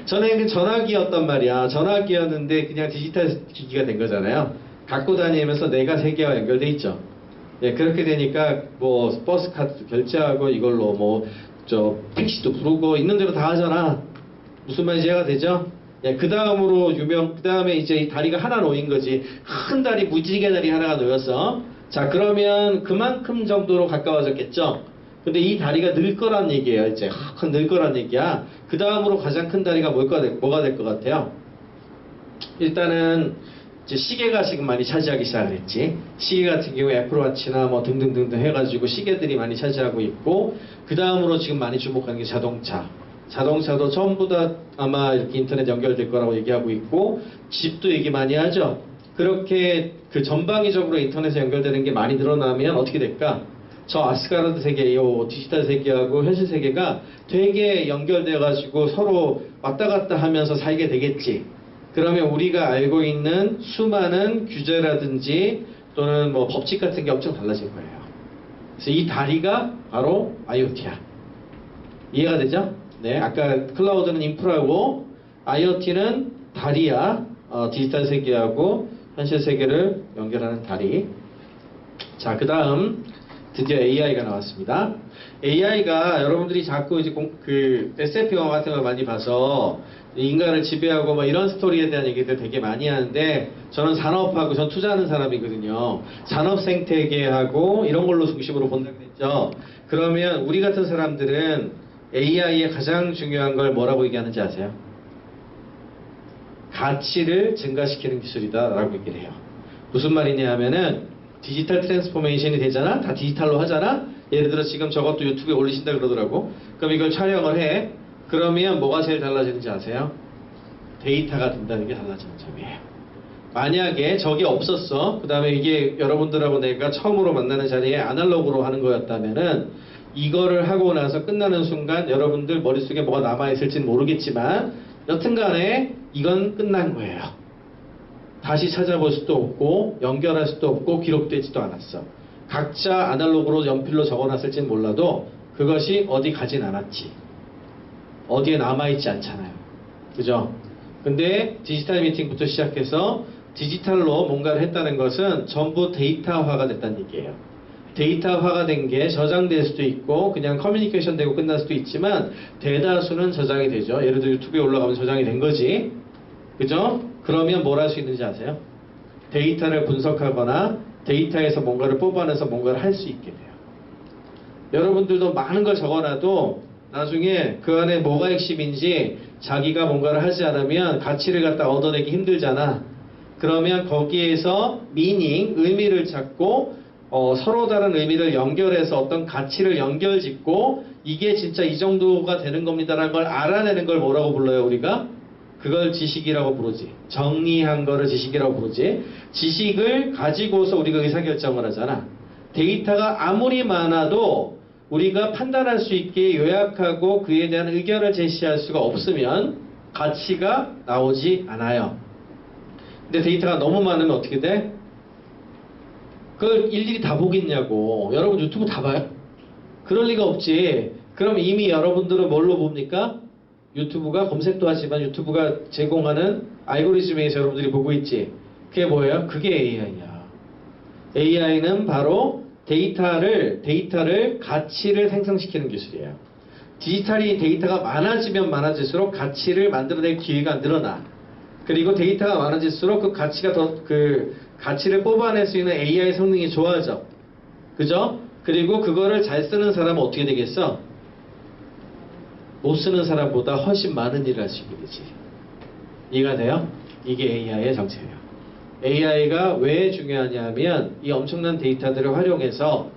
A: 전에는 전화기였단 말이야. 전화기였는데 그냥 디지털 기기가 된 거잖아요. 갖고 다니면서 내가 세계와 연결돼 있죠. 예, 그렇게 되니까 뭐 버스 카드도 결제하고 이걸로 뭐 저 택시도 부르고 있는 대로 다 하잖아. 무슨 말인지 이해가 되죠? 예, 그 다음으로 그 다음에 이제 이 다리가 하나 놓인 거지. 큰 다리, 무지개 다리 하나가 놓였어. 자, 그러면 그만큼 정도로 가까워졌겠죠? 근데 이 다리가 늘 거란 얘기예요, 이제. 확 늘 거란 얘기야. 그 다음으로 가장 큰 다리가 뭐가 될 것 같아요? 일단은, 이제 시계가 지금 많이 차지하기 시작을 했지. 시계 같은 경우에 애플워치나 뭐 등등등등 해가지고 시계들이 많이 차지하고 있고, 그 다음으로 지금 많이 주목하는 게 자동차. 자동차도 전부 다 아마 이렇게 인터넷 연결될 거라고 얘기하고 있고 집도 얘기 많이 하죠. 그렇게 그 전방위적으로 인터넷에 연결되는 게 많이 늘어나면 어떻게 될까? 저 아스가르드 세계, 요 디지털 세계하고 현실 세계가 되게 연결돼 가지고 서로 왔다 갔다 하면서 살게 되겠지. 그러면 우리가 알고 있는 수많은 규제라든지 또는 뭐 법칙 같은 게 엄청 달라질 거예요. 그래서 이 다리가 바로 IoT야. 이해가 되죠? 네, 아까 클라우드는 인프라고 IoT는 다리야. 디지털 세계하고 현실 세계를 연결하는 다리. 자, 그 다음 드디어 AI가 나왔습니다. AI가 여러분들이 자꾸 이제 SF 영화 같은 걸 많이 봐서 인간을 지배하고 뭐 이런 스토리에 대한 얘기들 되게 많이 하는데, 저는 산업하고 전 투자하는 사람이거든요. 산업 생태계하고 이런 걸로 중심으로 본다고 했죠. 그러면 우리 같은 사람들은 AI의 가장 중요한 걸 뭐라고 얘기하는지 아세요? 가치를 증가시키는 기술이다 라고 얘기를 해요. 무슨 말이냐 하면은 디지털 트랜스포메이션이 되잖아. 다 디지털로 하잖아. 예를 들어 지금 저것도 유튜브에 올리신다 그러더라고. 그럼 이걸 촬영을 해. 그러면 뭐가 제일 달라지는지 아세요? 데이터가 된다는 게 달라지는 점이에요. 만약에 저게 없었어. 그 다음에 이게 여러분들하고 내가 처음으로 만나는 자리에 아날로그로 하는 거였다면은 이거를 하고 나서 끝나는 순간 여러분들 머릿속에 뭐가 남아있을지는 모르겠지만 여튼간에 이건 끝난 거예요. 다시 찾아볼 수도 없고 연결할 수도 없고 기록되지도 않았어. 각자 아날로그로 연필로 적어놨을지는 몰라도 그것이 어디 가진 않았지. 어디에 남아있지 않잖아요. 그죠? 근데 디지털 미팅부터 시작해서 디지털로 뭔가를 했다는 것은 전부 데이터화가 됐다는 얘기예요. 데이터화가 된 게 저장될 수도 있고 그냥 커뮤니케이션 되고 끝날 수도 있지만 대다수는 저장이 되죠. 예를 들어 유튜브에 올라가면 저장이 된 거지. 그죠? 그러면 뭘 할 수 있는지 아세요? 데이터를 분석하거나 데이터에서 뭔가를 뽑아내서 뭔가를 할 수 있게 돼요. 여러분들도 많은 걸 적어놔도 나중에 그 안에 뭐가 핵심인지 자기가 뭔가를 하지 않으면 가치를 갖다 얻어내기 힘들잖아. 그러면 거기에서 미닝, 의미를 찾고 서로 다른 의미를 연결해서 어떤 가치를 연결짓고 이게 진짜 이 정도가 되는 겁니다라는 걸 알아내는 걸 뭐라고 불러요, 우리가? 그걸 지식이라고 부르지. 정리한 거를 지식이라고 부르지. 지식을 가지고서 우리가 의사결정을 하잖아. 데이터가 아무리 많아도 우리가 판단할 수 있게 요약하고 그에 대한 의견을 제시할 수가 없으면 가치가 나오지 않아요. 근데 데이터가 너무 많으면 어떻게 돼? 그걸 일일이 다 보겠냐고. 여러분 유튜브 다 봐요? 그럴 리가 없지. 그럼 이미 여러분들은 뭘로 봅니까? 유튜브가 검색도 하지만 유튜브가 제공하는 알고리즘에서 여러분들이 보고 있지. 그게 뭐예요? 그게 AI야. AI는 바로 데이터를 가치를 생성시키는 기술이에요. 디지털이 데이터가 많아지면 많아질수록 가치를 만들어낼 기회가 늘어나. 그리고 데이터가 많아질수록 그 가치가 가치를 뽑아낼 수 있는 AI 성능이 좋아져. 그죠? 그리고 그거를 잘 쓰는 사람은 어떻게 되겠어? 못 쓰는 사람보다 훨씬 많은 일을 할 수 있게 되지. 이해가 돼요? 이게 AI의 정체예요. AI가 왜 중요하냐 하면 이 엄청난 데이터들을 활용해서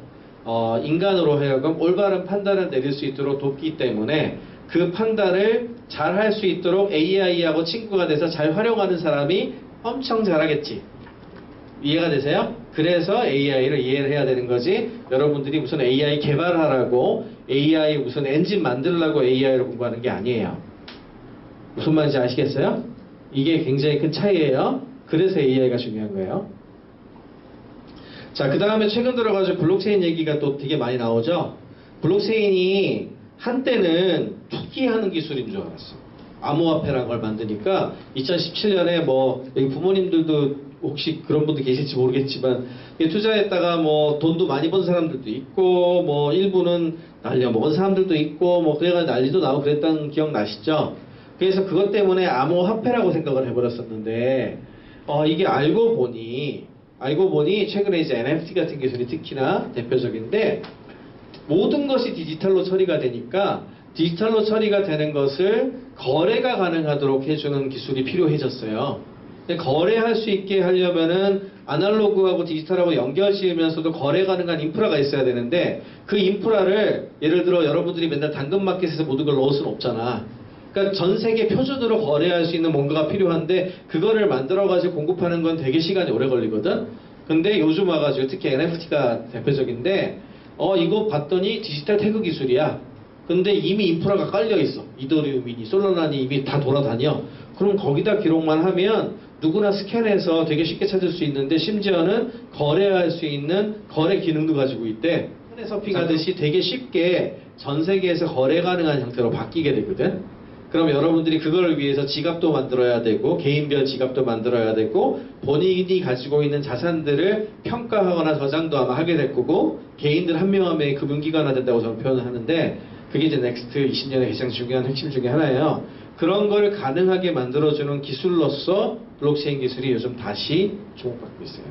A: 인간으로 하여금 올바른 판단을 내릴 수 있도록 돕기 때문에 그 판단을 잘 할 수 있도록 AI하고 친구가 돼서 잘 활용하는 사람이 엄청 잘하겠지. 이해가 되세요? 그래서 AI를 이해를 해야 되는 거지. 여러분들이 무슨 AI 개발하라고 AI 무슨 엔진 만들려고 AI를 공부하는 게 아니에요. 무슨 말인지 아시겠어요? 이게 굉장히 큰 차이예요. 그래서 AI가 중요한 거예요. 자, 그 다음에 최근 들어가지고 블록체인 얘기가 또 되게 많이 나오죠. 블록체인이 한때는 투기하는 기술인 줄 알았어. 암호화폐라는 걸 만드니까 2017년에 뭐 여기 부모님들도 혹시 그런 분들 계실지 모르겠지만 투자했다가 뭐 돈도 많이 번 사람들도 있고 뭐 일부는 날려먹은 사람들도 있고 뭐 그래가지고 난리도 나고 그랬던 기억 나시죠? 그래서 그것 때문에 암호화폐라고 생각을 해버렸었는데 이게 알고 보니 최근에 이제 NFT 같은 기술이 특히나 대표적인데 모든 것이 디지털로 처리가 되니까 디지털로 처리가 되는 것을 거래가 가능하도록 해주는 기술이 필요해졌어요. 거래할 수 있게 하려면은 아날로그하고 디지털하고 연결 지으면서도 거래 가능한 인프라가 있어야 되는데 그 인프라를 예를 들어 여러분들이 맨날 당근마켓에서 모든 걸 넣을 수는 없잖아. 그러니까 전 세계 표준으로 거래할 수 있는 뭔가가 필요한데 그거를 만들어가지고 공급하는 건 되게 시간이 오래 걸리거든. 근데 요즘 와가지고 특히 NFT가 대표적인데 이거 봤더니 디지털 태그 기술이야. 근데 이미 인프라가 깔려 있어. 이더리움이니 솔라나니 이미 다 돌아다녀. 그럼 거기다 기록만 하면 누구나 스캔해서 되게 쉽게 찾을 수 있는데, 심지어는 거래할 수 있는 거래 기능도 가지고 있대. 인터넷 서핑하듯이 되게 쉽게 전 세계에서 거래 가능한 형태로 바뀌게 되거든. 그럼 여러분들이 그걸 위해서 지갑도 만들어야 되고, 개인별 지갑도 만들어야 되고, 본인이 가지고 있는 자산들을 평가하거나 저장도 아마 하게 될 거고, 개인들 한 명 한 명이 금융기관화 된다고 저는 표현을 하는데, 그게 이제 넥스트 20년의 가장 중요한 핵심 중에 하나예요. 그런 걸 가능하게 만들어주는 기술로서 블록체인 기술이 요즘 다시 주목받고 있어요.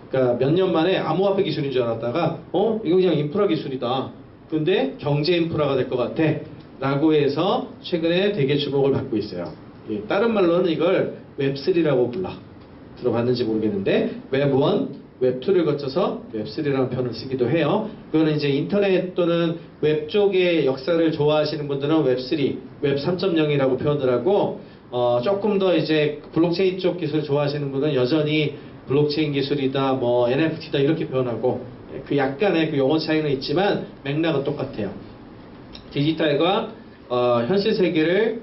A: 그러니까 몇 년 만에 암호화폐 기술인 줄 알았다가 이거 그냥 인프라 기술이다. 근데 경제 인프라가 될 것 같아. 라고 해서 최근에 되게 주목을 받고 있어요. 예, 다른 말로는 이걸 웹3라고 불러. 들어봤는지 모르겠는데 웹1, 웹2를 거쳐서 웹3라는 표현을 쓰기도 해요. 그거는 이제 인터넷 또는 웹 쪽의 역사를 좋아하시는 분들은 웹3, 웹 3.0이라고 표현을 하고, 조금 더 이제 블록체인 쪽 기술 좋아하시는 분은 여전히 블록체인 기술이다, 뭐 NFT다 이렇게 표현하고, 그 약간의 그 용어 차이는 있지만 맥락은 똑같아요. 디지털과 현실 세계를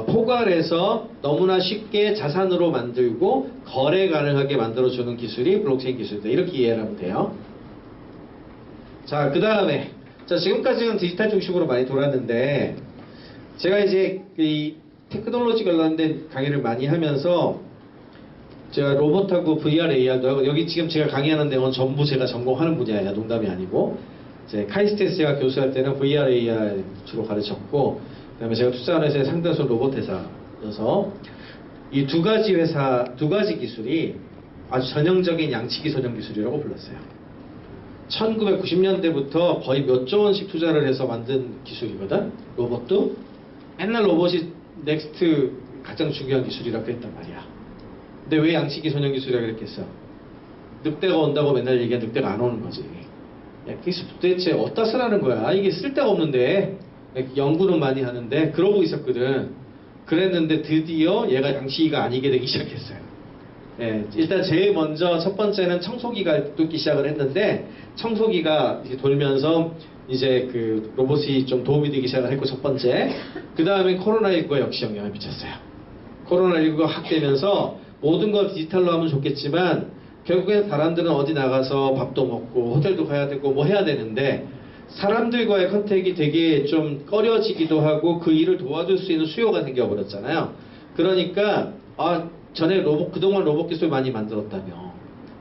A: 포괄해서 너무나 쉽게 자산으로 만들고 거래 가능하게 만들어주는 기술이 블록체인 기술이다. 이렇게 이해를 하면 돼요. 자, 그 다음에 지금까지는 디지털 중심으로 많이 돌았는데, 제가 이제 이 테크놀로지 관련된 강의를 많이 하면서 제가 로봇하고 VR, AR도 하고, 여기 지금 제가 강의하는 내용은 전부 제가 전공하는 분야예요. 농담이 아니고. 이제 카이스트에서 제가 교수할 때는 VR, AR 주로 가르쳤고, 그다음에 제가 투자하는 회사의 상당수 로봇 회사여서 이 두 가지 기술이 아주 전형적인 양치기 소년 기술이라고 불렀어요. 1990년대부터 거의 몇 조 원씩 투자를 해서 만든 기술이거든. 로봇도 맨날 로봇이 넥스트 가장 중요한 기술이라고 했단 말이야. 근데 왜 양치기 소년 기술이라고 그랬겠어? 늑대가 온다고 맨날 얘기하면 늑대가 안 오는 거지. 도대체 어디다 쓰라는 거야? 이게 쓸데가 없는데. 연구는 많이 하는데 그러고 있었거든. 그랬는데 드디어 얘가 양치기가 아니게 되기 시작했어요. 예, 일단 제일 먼저 첫 번째는 청소기가 뚫기 시작을 했는데, 청소기가 이제 돌면서 이제 그 로봇이 좀 도움이 되기 시작을 했고, 첫 번째. 그 다음에 코로나19가 역시 영향을 미쳤어요. 코로나19가 확 되면서 모든 걸 디지털로 하면 좋겠지만 결국에 사람들은 어디 나가서 밥도 먹고 호텔도 가야 되고 뭐 해야 되는데, 사람들과의 컨택이 되게 좀 꺼려지기도 하고 그 일을 도와줄 수 있는 수요가 생겨버렸잖아요. 그러니까 전에 그동안 로봇 기술 많이 만들었다며,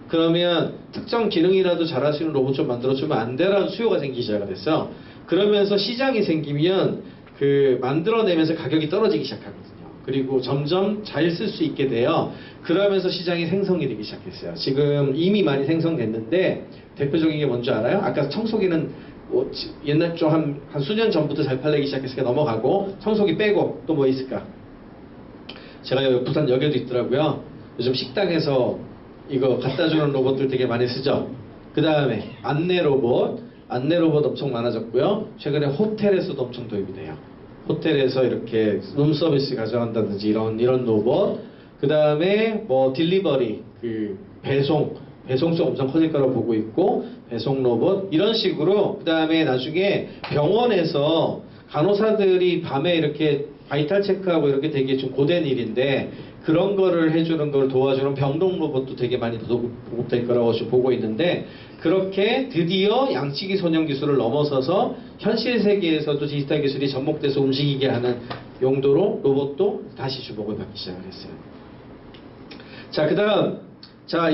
A: 그러면 특정 기능이라도 잘할 수 있는 로봇 좀 만들어주면 안 돼라는 수요가 생기기 시작을 했어요. 그러면서 시장이 생기면 그 만들어내면서 가격이 떨어지기 시작하거든요. 그리고 점점 잘 쓸 수 있게 돼요. 그러면서 시장이 생성이 되기 시작했어요. 지금 이미 많이 생성됐는데 대표적인 게 뭔지 알아요? 아까 청소기는 옛날 좀 한 수년 전부터 잘 팔리기 시작했으니까 넘어가고, 청소기 빼고 또 뭐 있을까? 제가 여기 부산 역에도 있더라고요. 요즘 식당에서 이거 갖다 주는 로봇들 되게 많이 쓰죠. 그 다음에 안내 로봇 엄청 많아졌고요. 최근에 호텔에서도 엄청 도입이 돼요. 호텔에서 이렇게 룸 서비스 가져간다든지 이런 로봇. 그 다음에 뭐 딜리버리, 그 배송수 엄청 커질 거라고 보고 있고, 배송 로봇 이런 식으로. 그 다음에 나중에 병원에서 간호사들이 밤에 이렇게 바이탈 체크하고 이렇게 되게 좀 고된 일인데, 그런 거를 해주는 걸 도와주는 병동 로봇도 되게 많이 보급될 거라고 지금 보고 있는데, 그렇게 드디어 양치기 소년 기술을 넘어서서 현실 세계에서도 디지털 기술이 접목돼서 움직이게 하는 용도로 로봇도 다시 주목을 받기 시작을 했어요. 자, 그 다음,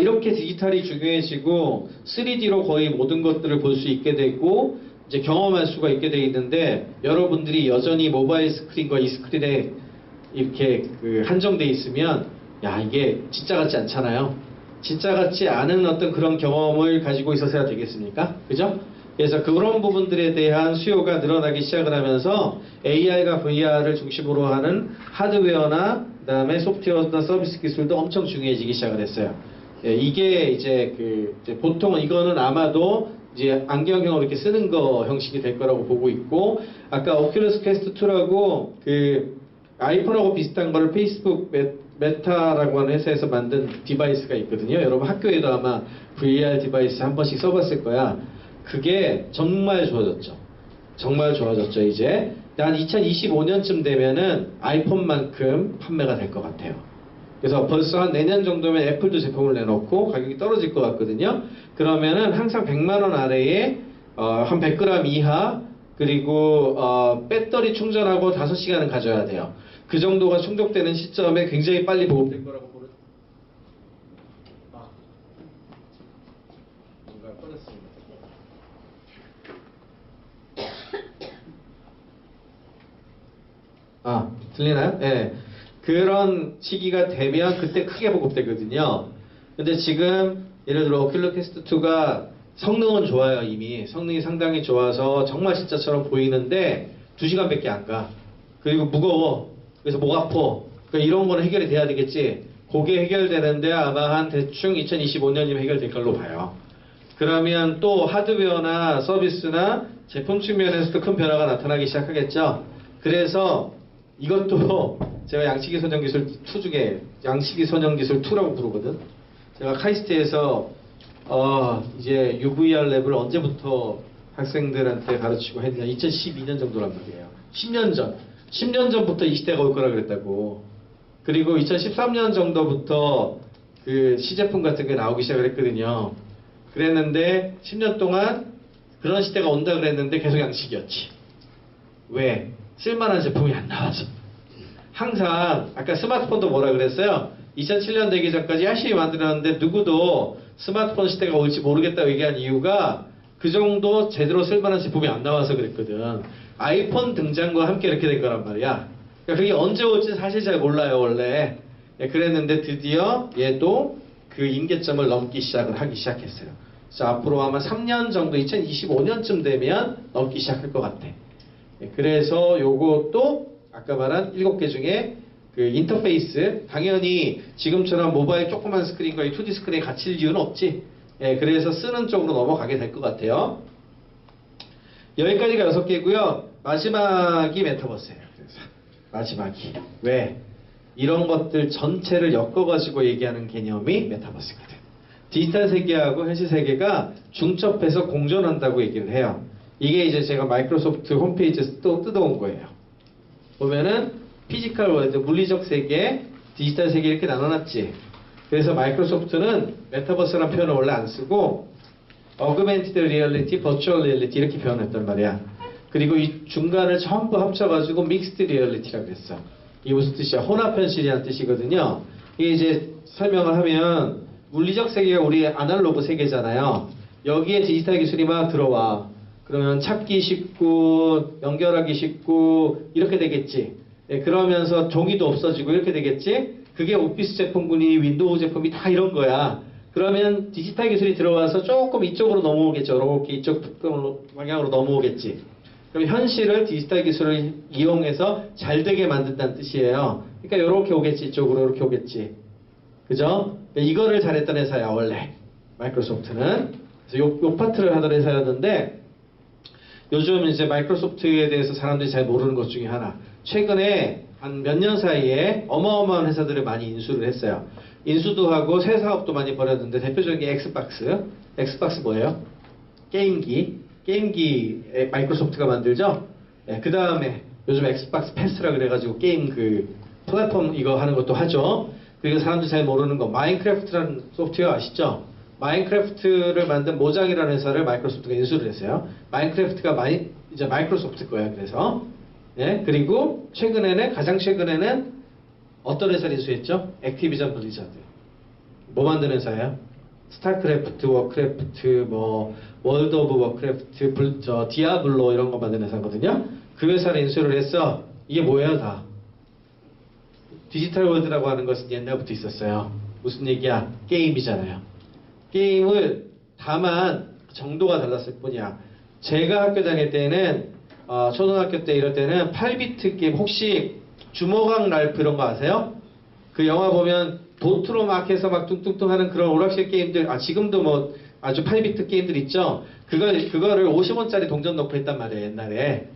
A: 이렇게 디지털이 중요해지고 3D로 거의 모든 것들을 볼 수 있게 되고 이제 경험할 수가 있게 되어 있는데, 여러분들이 여전히 모바일 스크린과 이 스크린에 이렇게 한정돼 있으면 이게 진짜 같지 않잖아요. 진짜 같지 않은 어떤 그런 경험을 가지고 있어서야 되겠습니까? 그죠? 그래서 그런 부분들에 대한 수요가 늘어나기 시작을 하면서 AR과 VR을 중심으로 하는 하드웨어나 그다음에 소프트웨어나 서비스 기술도 엄청 중요해지기 시작을 했어요. 예, 이게 이제 보통은 이거는 아마도 이제 안경형으로 이렇게 쓰는 거 형식이 될 거라고 보고 있고, 아까 오큘러스 퀘스트 2라고 그 아이폰하고 비슷한 거를 페이스북 메타라고 하는 회사에서 만든 디바이스가 있거든요. 여러분 학교에도 아마 VR 디바이스 한 번씩 써봤을 거야. 그게 정말 좋아졌죠. 정말 좋아졌죠, 이제. 한 2025년쯤 되면은 아이폰만큼 판매가 될 것 같아요. 그래서 벌써 한 내년 정도면 애플도 제품을 내놓고 가격이 떨어질 것 같거든요. 그러면은 항상 100만 원 아래에 한 100g 이하, 그리고 배터리 충전하고 5시간은 가져야 돼요. 그 정도가 충족되는 시점에 굉장히 빨리 보급될 거라고 보는. 뭔가 꺼졌습니다. 들리나요? 네. 그런 시기가 되면 그때 크게 보급되거든요. 근데 지금 예를 들어 오큘러 퀘스트 2가 성능은 좋아요. 이미 성능이 상당히 좋아서 정말 진짜처럼 보이는데 2시간밖에 안 가. 그리고 무거워. 그래서 목 아파. 그러니까 이런 거는 해결이 돼야 되겠지. 그게 해결되는데 아마 한 대충 2025년이면 해결될 걸로 봐요. 그러면 또 하드웨어나 서비스나 제품 측면에서도 큰 변화가 나타나기 시작하겠죠. 그래서 이것도 제가 양치기 선형 기술 2 중에 양치기 선형 기술 2라고 부르거든. 제가 카이스트에서 이제 UVR 랩을 언제부터 학생들한테 가르치고 했냐, 2012년 정도란 말이에요. 10년 전. 10년 전부터 이 시대가 올 거라 그랬다고. 그리고 2013년 정도부터 그 시제품 같은 게 나오기 시작을 했거든요. 그랬는데 10년 동안 그런 시대가 온다 그랬는데 계속 양식이었지. 왜? 쓸만한 제품이 안 나와서. 항상 아까 스마트폰도 뭐라 그랬어요? 2007년 되기 전까지 열심히 만들었는데 누구도 스마트폰 시대가 올지 모르겠다고 얘기한 이유가 그 정도 제대로 쓸만한 제품이 안 나와서 그랬거든. 아이폰 등장과 함께 이렇게 된 거란 말이야. 그러니까 그게 언제 올지 사실 잘 몰라요, 원래. 그랬는데 드디어 얘도 그 임계점을 넘기 시작을 하기 시작했어요. 그래서 앞으로 아마 3년 정도, 2025년쯤 되면 넘기 시작할 것 같아. 그래서 요것도 아까 말한 7개 중에 그 인터페이스, 당연히 지금처럼 모바일 조그만 스크린과 이 2D 스크린에 갇힐 이유는 없지. 그래서 쓰는 쪽으로 넘어가게 될 것 같아요. 여기까지가 6개고요. 마지막이 메타버스예요. 그래서 마지막이. 왜? 이런 것들 전체를 엮어가지고 얘기하는 개념이 메타버스거든. 디지털 세계하고 현실 세계가 중첩해서 공존한다고 얘기를 해요. 이게 이제 제가 마이크로소프트 홈페이지에서 또 뜯어온 거예요. 보면은 피지컬 월드, 물리적 세계, 디지털 세계 이렇게 나눠놨지. 그래서 마이크로소프트는 메타버스라는 표현을 원래 안 쓰고 어그멘티드 리얼리티, 버추얼 리얼리티 이렇게 표현했단 말이야. 그리고 이 중간을 전부 합쳐가지고 믹스드 리얼리티라고 했어. 이게 무슨 뜻이야? 혼합 현실이라는 뜻이거든요. 이게 이제 설명을 하면 물리적 세계가 우리 아날로그 세계잖아요. 여기에 디지털 기술이 막 들어와. 그러면 찾기 쉽고 연결하기 쉽고 이렇게 되겠지. 그러면서 종이도 없어지고 이렇게 되겠지. 그게 오피스 제품군이 윈도우 제품이 다 이런 거야. 그러면 디지털 기술이 들어와서 조금 이쪽으로 넘어오겠죠. 이렇게 이쪽 방향으로 넘어오겠지. 그럼 현실을 디지털 기술을 이용해서 잘 되게 만든다는 뜻이에요. 그러니까 이렇게 오겠지. 이쪽으로 이렇게 오겠지. 그죠? 이거를 잘했던 회사야 원래 마이크로소프트는. 그래서 요 파트를 하던 회사였는데 요즘 이제 마이크로소프트에 대해서 사람들이 잘 모르는 것 중에 하나. 최근에 한 몇 년 사이에 어마어마한 회사들을 많이 인수를 했어요. 인수도 하고 새 사업도 많이 벌였는데 대표적인 게 엑스박스. 엑스박스 뭐예요? 게임기 마이크로소프트가 만들죠? 그 다음에 요즘 엑스박스 패스라 그래가지고 게임 그 플랫폼 이거 하는 것도 하죠. 그리고 사람들이 잘 모르는 거 마인크래프트라는 소프트웨어 아시죠? 마인크래프트를 만든 모장이라는 회사를 마이크로소프트가 인수를 했어요. 마인크래프트가 이제 마이크로소프트 거야. 그래서 그리고 가장 최근에는 어떤 회사를 인수했죠? 액티비전 블리자드. 뭐 만드는 회사예요? 스타크래프트, 워크래프트, 뭐 월드 오브 워크래프트, 디아블로 이런 거 만드는 회사거든요. 그 회사를 인수를 했어. 이게 뭐예요, 다? 디지털 월드라고 하는 것은 옛날부터 있었어요. 무슨 얘기야? 게임이잖아요. 게임을 다만 정도가 달랐을 뿐이야. 제가 학교 다닐 때는 초등학교 때 이럴 때는 8비트 게임 혹시 주먹왕 랄프 이런 거 아세요? 그 영화 보면 도트로 막 해서 막 뚱뚱뚱 하는 그런 오락실 게임들 지금도 뭐 아주 8비트 게임들 있죠? 그거를 50원짜리 동전 넣고 했단 말이에요 옛날에.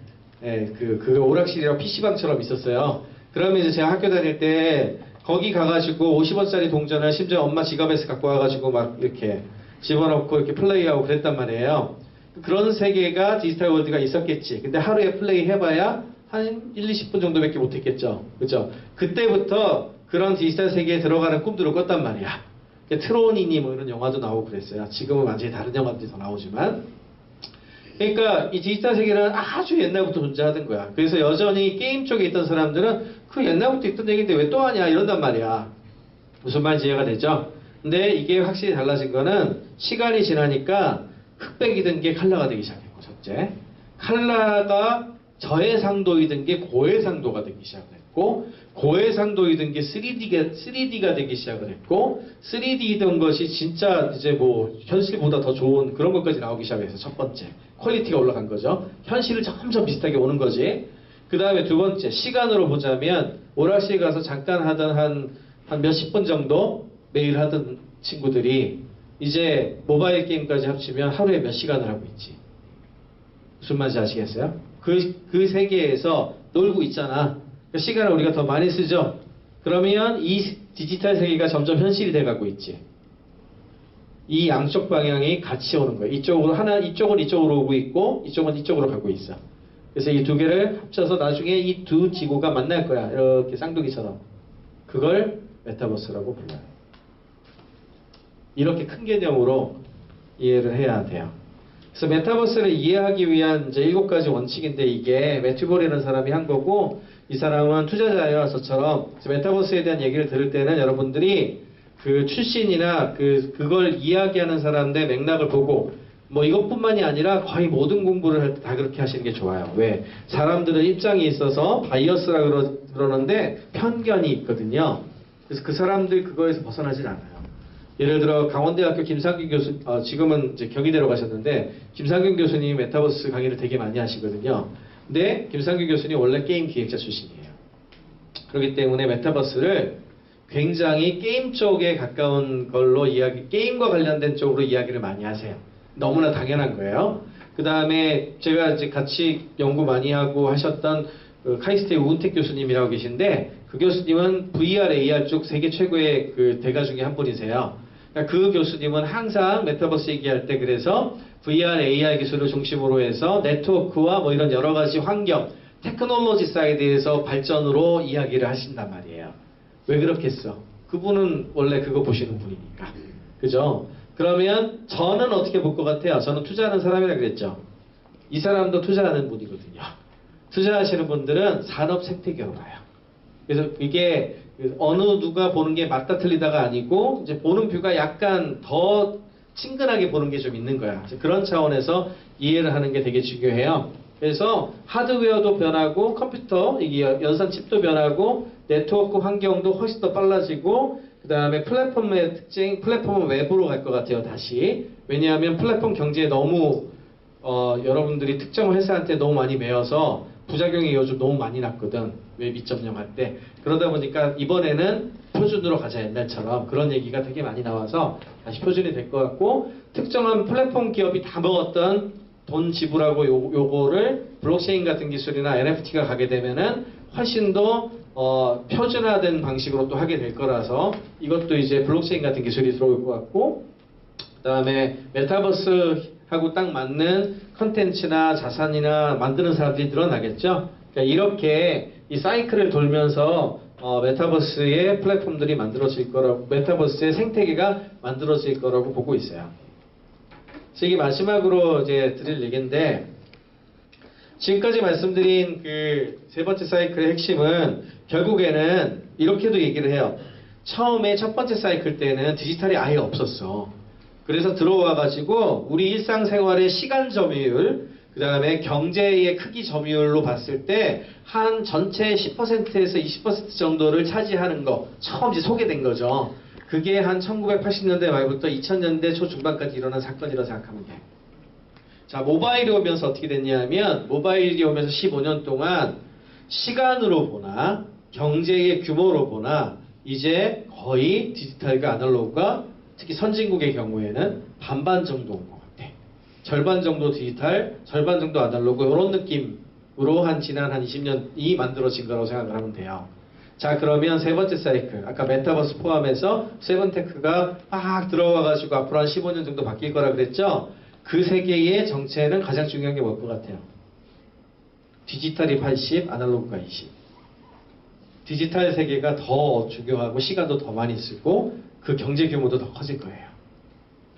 A: 그 오락실이랑 PC방처럼 있었어요. 그러면 이제 제가 학교 다닐 때 거기 가가지고 50원짜리 동전을 심지어 엄마 지갑에서 갖고 와가지고 막 이렇게 집어넣고 이렇게 플레이하고 그랬단 말이에요. 그런 세계가 디지털 월드가 있었겠지. 근데 하루에 플레이 해봐야 한 1, 20분 정도밖에 못했겠죠. 그죠? 그때부터 그런 디지털 세계에 들어가는 꿈들을 꿨단 말이야. 트로니니 뭐 이런 영화도 나오고 그랬어요. 지금은 완전히 다른 영화들이 더 나오지만. 그러니까 이 디지털 세계는 아주 옛날부터 존재하던 거야. 그래서 여전히 게임 쪽에 있던 사람들은 그 옛날부터 있던 얘기인데 왜 또 하냐 이런단 말이야. 무슨 말인지 이해가 되죠? 근데 이게 확실히 달라진 거는 시간이 지나니까 흑백이던 게 칼라가 되기 시작했고, 첫째. 칼라가 저해상도이던 게 고해상도가 되기 시작했고, 고해상도이던 게 3D가 되기 시작을 했고, 3D이던 것이 진짜 이제 뭐 현실보다 더 좋은 그런 것까지 나오기 시작해서 첫 번째. 퀄리티가 올라간 거죠. 현실을 점점 비슷하게 오는 거지. 그 다음에 두 번째, 시간으로 보자면, 오락실 가서 잠깐 하던 한 몇십 분 정도 매일 하던 친구들이 이제 모바일 게임까지 합치면 하루에 몇 시간을 하고 있지. 무슨 말인지 아시겠어요? 그 세계에서 놀고 있잖아. 그 시간을 우리가 더 많이 쓰죠. 그러면 이 디지털 세계가 점점 현실이 돼가고 있지. 이 양쪽 방향이 같이 오는 거예요. 이쪽은 이쪽으로 오고 있고, 이쪽은 이쪽으로 가고 있어. 그래서 이 두 개를 합쳐서 나중에 이 두 지구가 만날 거야. 이렇게 쌍둥이처럼. 그걸 메타버스라고 불러요. 이렇게 큰 개념으로 이해를 해야 돼요. 그래서 메타버스를 이해하기 위한 이제 7가지 원칙인데, 이게 매튜볼이라는 사람이 한 거고, 이 사람은 투자자예요. 저처럼. 그래서 메타버스에 대한 얘기를 들을 때는 여러분들이 그 출신이나 그걸 이야기하는 사람들의 맥락을 보고, 뭐 이것뿐만이 아니라 거의 모든 공부를 할 때 다 그렇게 하시는 게 좋아요. 왜? 사람들은 입장이 있어서 바이어스라 그러는데 편견이 있거든요. 그래서 그 사람들 그거에서 벗어나질 않아요. 예를 들어 강원대학교 김상균 교수, 지금은 이제 경희대로 가셨는데, 김상균 교수님이 메타버스 강의를 되게 많이 하시거든요. 근데 김상균 교수님 원래 게임 기획자 출신이에요. 그렇기 때문에 메타버스를 굉장히 게임 쪽에 가까운 걸로 게임과 관련된 쪽으로 이야기를 많이 하세요. 너무나 당연한 거예요. 그 다음에 제가 이제 같이 연구 많이 하고 하셨던 카이스트의 우은택 교수님이라고 계신데, 그 교수님은 VR, AR 쪽 세계 최고의 그 대가 중에 한 분이세요. 그러니까 그 교수님은 항상 메타버스 얘기할 때 그래서 VR, AR 기술을 중심으로 해서 네트워크와 뭐 이런 여러 가지 환경, 테크놀로지 사이드에서 발전으로 이야기를 하신단 말이에요. 왜 그렇겠어? 그분은 원래 그거 보시는 분이니까. 그죠? 그러면 저는 어떻게 볼 것 같아요? 저는 투자하는 사람이라 그랬죠. 이 사람도 투자하는 분이거든요. 투자하시는 분들은 산업 생태계로 가요. 그래서 이게 어느 누가 보는 게 맞다 틀리다가 아니고, 이제 보는 뷰가 약간 더 친근하게 보는 게 좀 있는 거야. 그런 차원에서 이해를 하는 게 되게 중요해요. 그래서 하드웨어도 변하고, 컴퓨터, 이게 연산 칩도 변하고, 네트워크 환경도 훨씬 더 빨라지고, 그 다음에 플랫폼의 특징, 플랫폼은 웹으로 갈 것 같아요, 다시. 왜냐하면 플랫폼 경제에 너무, 여러분들이 특정 회사한테 너무 많이 매여서 부작용이 요즘 너무 많이 났거든. 웹 2.0 할 때. 그러다 보니까 이번에는 표준으로 가자, 옛날처럼. 그런 얘기가 되게 많이 나와서 다시 표준이 될 것 같고, 특정한 플랫폼 기업이 다 먹었던 돈 지불하고 요거를 블록체인 같은 기술이나 NFT가 가게 되면은 훨씬 더 표준화된 방식으로 또 하게 될 거라서, 이것도 이제 블록체인 같은 기술이 들어올 것 같고, 그 다음에 메타버스하고 딱 맞는 컨텐츠나 자산이나 만드는 사람들이 늘어나겠죠. 그러니까 이렇게 이 사이클을 돌면서 메타버스의 플랫폼들이 만들어질 거라고, 메타버스의 생태계가 만들어질 거라고 보고 있어요. 그래서 이게 마지막으로 이제 드릴 얘기인데, 지금까지 말씀드린 그 세 번째 사이클의 핵심은 결국에는 이렇게도 얘기를 해요. 처음에 첫 번째 사이클 때는 디지털이 아예 없었어. 그래서 들어와가지고 우리 일상생활의 시간 점유율, 그 다음에 경제의 크기 점유율로 봤을 때 한 전체 10%에서 20% 정도를 차지하는 거, 처음 이제 소개된 거죠. 그게 한 1980년대 말부터 2000년대 초중반까지 일어난 사건이라고 생각하면 돼. 자, 모바일이 오면서 어떻게 됐냐면, 모바일이 오면서 15년 동안 시간으로 보나 경제의 규모로 보나 이제 거의 디지털과 아날로그가, 특히 선진국의 경우에는 반반 정도 온 것 같아. 절반 정도 디지털, 절반 정도 아날로그, 이런 느낌으로 지난 한 20년이 만들어진 거라고 생각을 하면 돼요. 자, 그러면 세 번째 사이클, 아까 메타버스 포함해서 세븐테크가 막 들어와가지고 앞으로 한 15년 정도 바뀔 거라 그랬죠. 그 세계의 정체는 가장 중요한 게 뭘 것 같아요? 디지털이 80, 아날로그가 20. 디지털 세계가 더 중요하고 시간도 더 많이 쓰고 그 경제 규모도 더 커질 거예요.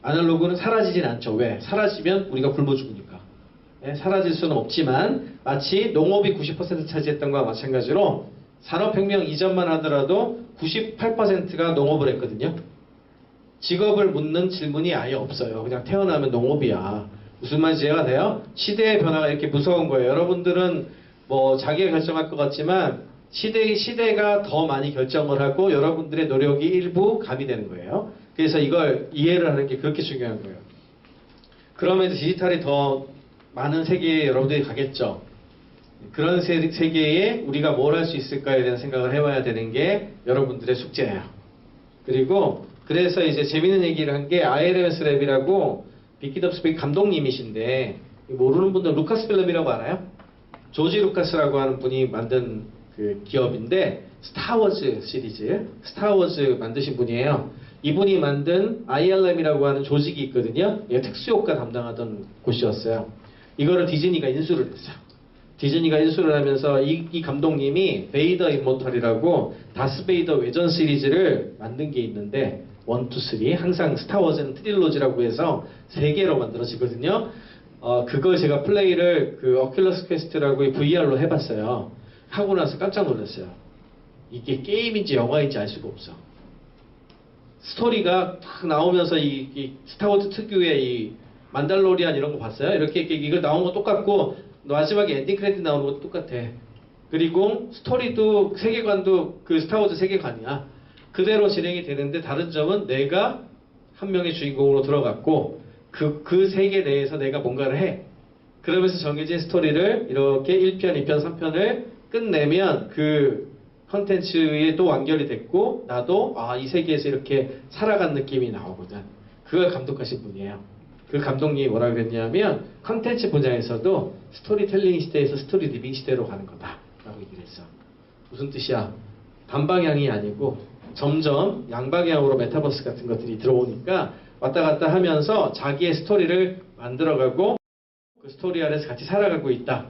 A: 아날로그는 사라지진 않죠. 왜? 사라지면 우리가 굶어 죽으니까. 예, 사라질 수는 없지만 마치 농업이 90% 차지했던 것과 마찬가지로 산업혁명 이전만 하더라도 98%가 농업을 했거든요. 직업을 묻는 질문이 아예 없어요. 그냥 태어나면 농업이야. 무슨 말인지 이해가 돼요? 시대의 변화가 이렇게 무서운 거예요. 여러분들은 뭐 자기가 결정할 것 같지만 시대가 더 많이 결정을 하고 여러분들의 노력이 일부 가미되는 거예요. 그래서 이걸 이해를 하는 게 그렇게 중요한 거예요. 그러면 디지털이 더 많은 세계에 여러분들이 가겠죠. 그런 세계에 우리가 뭘 할 수 있을까에 대한 생각을 해봐야 되는 게 여러분들의 숙제예요. 그리고 그래서 이제 재밌는 얘기를 한 게 ILMS 랩이라고 빅키덥스픽 감독님이신데 모르는 분들 루카스 필름이라고 알아요? 조지 루카스라고 하는 분이 만든 그 기업인데 스타워즈 시리즈, 스타워즈 만드신 분이에요. 이분이 만든 ILM이라고 하는 조직이 있거든요. 이게 특수효과 담당하던 곳이었어요. 이거를 디즈니가 인수를 했어요. 디즈니가 인수를 하면서 이 감독님이 베이더 임모털이라고 다스베이더 외전 시리즈를 만든 게 있는데 1, 2, 3 항상 스타워즈는 트릴로지라고 해서 3개로 만들어지거든요. 그걸 제가 플레이를 그 오큘러스 퀘스트라고 VR로 해봤어요. 하고 나서 깜짝 놀랐어요. 이게 게임인지 영화인지 알 수가 없어. 스토리가 탁 나오면서 이 스타워즈 특유의 이 만달로리안 이런 거 봤어요? 이렇게 이거 나온 거 똑같고 마지막에 엔딩 크레딧 나오는 것도 똑같아. 그리고 스토리도 세계관도 그 스타워즈 세계관이야. 그대로 진행이 되는데 다른 점은 내가 한 명의 주인공으로 들어갔고 그 세계 내에서 내가 뭔가를 해. 그러면서 정해진 스토리를 이렇게 1편, 2편, 3편을 끝내면 그 컨텐츠에 또 완결이 됐고 나도 이 세계에서 이렇게 살아간 느낌이 나오거든. 그걸 감독하신 분이에요. 그 감독님이 뭐라 그랬냐면 컨텐츠 분야에서도 스토리텔링 시대에서 스토리 리빙 시대로 가는 거다 라고 얘기를 했어. 무슨 뜻이야? 단방향이 아니고 점점 양방향으로 메타버스 같은 것들이 들어오니까 왔다 갔다 하면서 자기의 스토리를 만들어가고 그 스토리 안에서 같이 살아가고 있다.